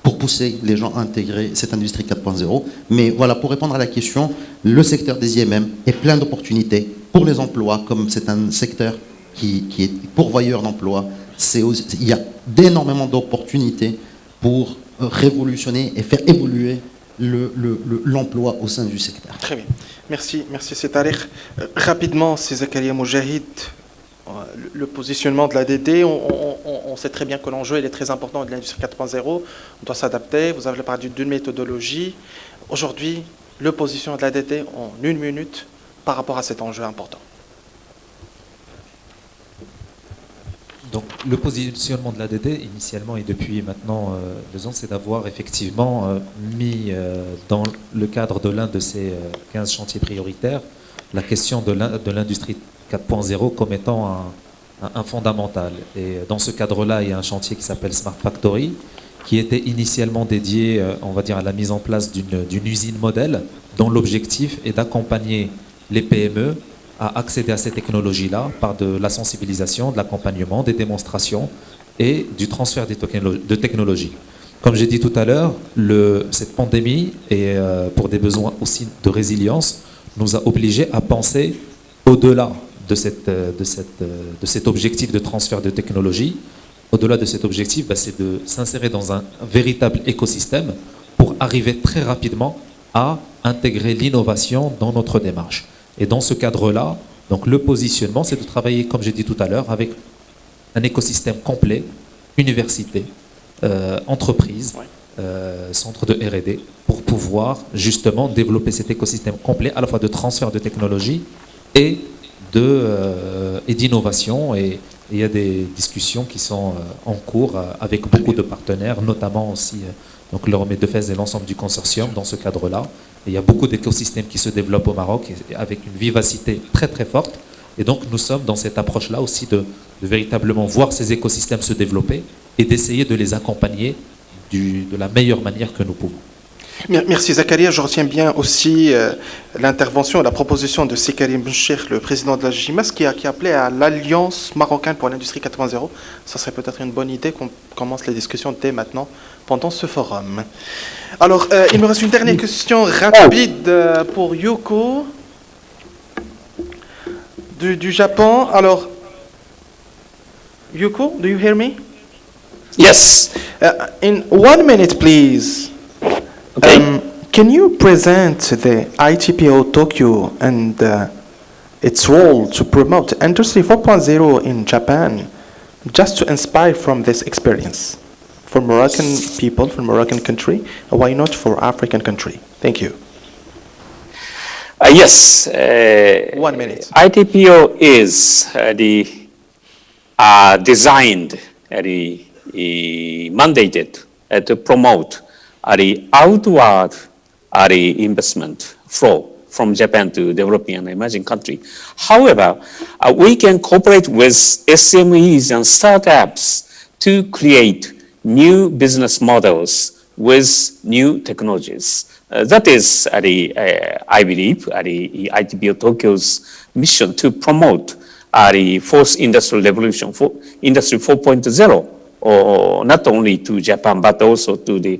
pour pousser les gens à intégrer cette industrie 4.0. Mais voilà, pour répondre à la question, le secteur des IMM est plein d'opportunités pour les emplois, comme c'est un secteur qui est pourvoyeur d'emplois. Il y a d'énormément d'opportunités pour révolutionner et faire évoluer l'emploi au sein du secteur. Très bien. Merci Setarikh. Rapidement, c'est Zakaria Moujahid. Le positionnement de l'ADD, on sait très bien que l'enjeu est très important de l'industrie 4.0. On doit s'adapter. Vous avez parlé d'une méthodologie. Aujourd'hui, le positionnement de l'ADD en 1 minute par rapport à cet enjeu important. Donc, le positionnement de l'ADD, initialement et depuis maintenant 2 ans, c'est d'avoir effectivement mis dans le cadre de l'un de ces 15 chantiers prioritaires la question de l'industrie 4.0 comme étant un fondamental. Et dans ce cadre-là, il y a un chantier qui s'appelle Smart Factory, qui était initialement dédié, on va dire, à la mise en place d'une usine modèle, dont l'objectif est d'accompagner les PME à accéder à ces technologies-là par de la sensibilisation, de l'accompagnement, des démonstrations et du transfert de technologies. Comme j'ai dit tout à l'heure, cette pandémie, et pour des besoins aussi de résilience, nous a obligés à penser au-delà de cet objectif de transfert de technologie. Au-delà de cet objectif, c'est de s'insérer dans un véritable écosystème pour arriver très rapidement à intégrer l'innovation dans notre démarche. Et dans ce cadre-là, donc le positionnement, c'est de travailler, comme j'ai dit tout à l'heure, avec un écosystème complet, université, entreprise, centre de R&D, pour pouvoir justement développer cet écosystème complet, à la fois de transfert de technologie et d'innovation. Et il y a des discussions qui sont en cours avec beaucoup de partenaires, notamment aussi donc l'Euromé de Fès et l'ensemble du consortium dans ce cadre-là. Et il y a beaucoup d'écosystèmes qui se développent au Maroc avec une vivacité très très forte. Et donc nous sommes dans cette approche-là aussi de véritablement voir ces écosystèmes se développer et d'essayer de les accompagner de la meilleure manière que nous pouvons. Merci Zakaria. Je retiens bien aussi l'intervention, la proposition de Sikarim Bencheikh, le président de la GIMAS, qui appelait à l'Alliance marocaine pour l'industrie 4.0. Ça serait peut-être une bonne idée qu'on commence les discussions dès maintenant pendant ce forum. Alors, il me reste une dernière question rapide pour Yuko du Japon. Alors, Yuko, do you hear me? Yes. In 1 minute, please. Okay. Can you present the ITPO Tokyo and its role to promote Industry 4.0 in Japan, just to inspire from this experience for Moroccan people, for Moroccan country, and why not for African country? Thank you. Yes. 1 minute. ITPO is designed, mandated to promote the outward investment flow from Japan to developing and emerging country. However, we can cooperate with SMEs and startups to create new business models with new technologies. That is, I believe, the ITPO Tokyo's mission to promote the fourth industrial revolution, Industry 4.0, or not only to Japan, but also to the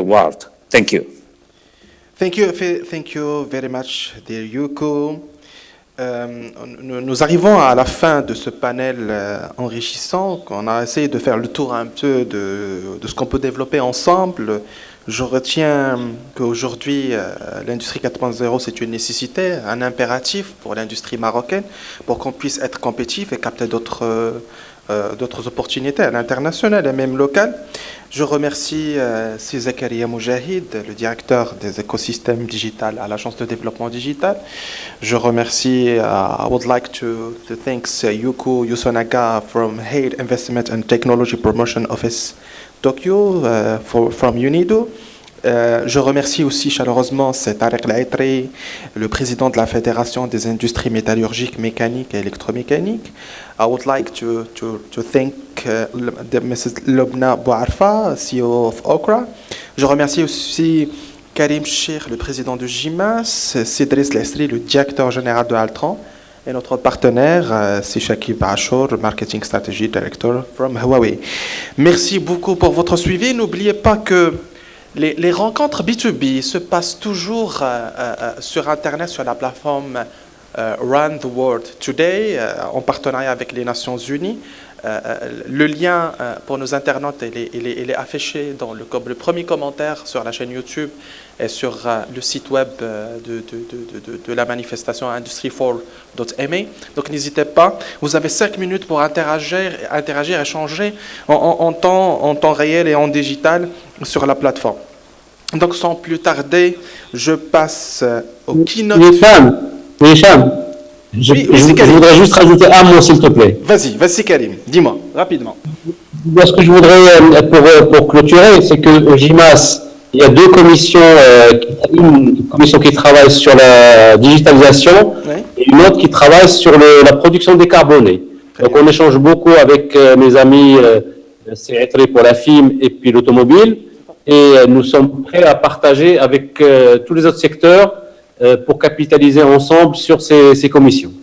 world. Thank you. Thank you very much, dear Yuko. Nous arrivons à la fin de ce panel enrichissant. On a essayé de faire le tour un peu de ce qu'on peut développer ensemble. Je retiens qu'aujourd'hui, l'industrie 4.0, c'est une nécessité, un impératif pour l'industrie marocaine, pour qu'on puisse être compétitif et capter d'autres opportunités à l'international et même local. Je remercie Zakaria Moujahid, le directeur des écosystèmes digital à l'Agence de développement digital. Je remercie, I would like to thank Yuko Yusonaga from Haid Investment and Technology Promotion Office Tokyo from UNIDO. Je remercie aussi chaleureusement Tarek Laitri, le président de la Fédération des industries métallurgiques, mécaniques et électromécaniques. I would like to thank Mrs. Lobna Bouarfa, CEO of Okra. Je remercie aussi Karim Chir, le président de GIMAS, Cédric Lestri, le directeur général de Altran, et notre partenaire, c'est Shakib Achour, Marketing Strategy Director from Huawei. Merci beaucoup pour votre suivi. N'oubliez pas que les rencontres B2B se passent toujours sur Internet, sur la plateforme Run the World Today, en partenariat avec les Nations Unies. Le lien pour nos internautes il est affiché dans le premier commentaire sur la chaîne YouTube et sur le site web de la manifestation industry4.ma. Donc n'hésitez pas, vous avez 5 minutes pour interagir, échanger en temps réel et en digital sur la plateforme. Donc sans plus tarder, je passe au keynote. Hicham, Je vas-y, Karim. voudrais juste rajouter un mot, s'il te plaît. Vas-y, Karim, dis-moi, rapidement. Ce que je voudrais, pour clôturer, c'est qu'au GIMAS, il y a deux commissions, une commission qui travaille sur la digitalisation et une autre qui travaille sur la production décarbonée. Donc on échange beaucoup avec mes amis CETRI pour la FIM et puis l'automobile, et nous sommes prêts à partager avec tous les autres secteurs pour capitaliser ensemble sur ces commissions.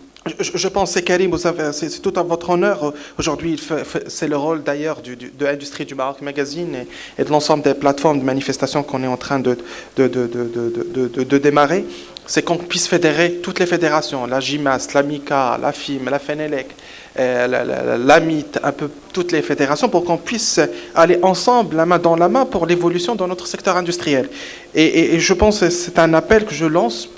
Je pense, Karim, c'est tout à votre honneur. Aujourd'hui, c'est le rôle d'ailleurs de l'industrie du Maroc Magazine et de l'ensemble des plateformes de manifestation qu'on est en train de démarrer. C'est qu'on puisse fédérer toutes les fédérations, la GIMAS, la MICA, la FIM, la FENELEC, l'AMIT, un peu toutes les fédérations, pour qu'on puisse aller ensemble, la main dans la main, pour l'évolution dans notre secteur industriel. Et je pense que c'est un appel que je lance.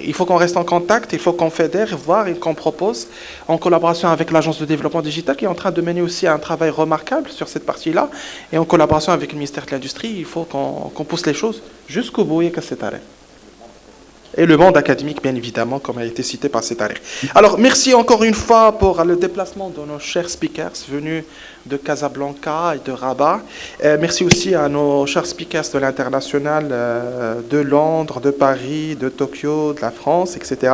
Il faut qu'on reste en contact, il faut qu'on fédère, voir et qu'on propose, en collaboration avec l'Agence de développement digital, qui est en train de mener aussi un travail remarquable sur cette partie-là, et en collaboration avec le ministère de l'Industrie, il faut qu'on pousse les choses jusqu'au bout et que c'est arrêt. Et le monde académique, bien évidemment, comme a été cité par cet arrêt. Alors, merci encore une fois pour le déplacement de nos chers speakers venus de Casablanca et de Rabat. Merci aussi à nos chers speakers de l'international, de Londres, de Paris, de Tokyo, de la France, etc.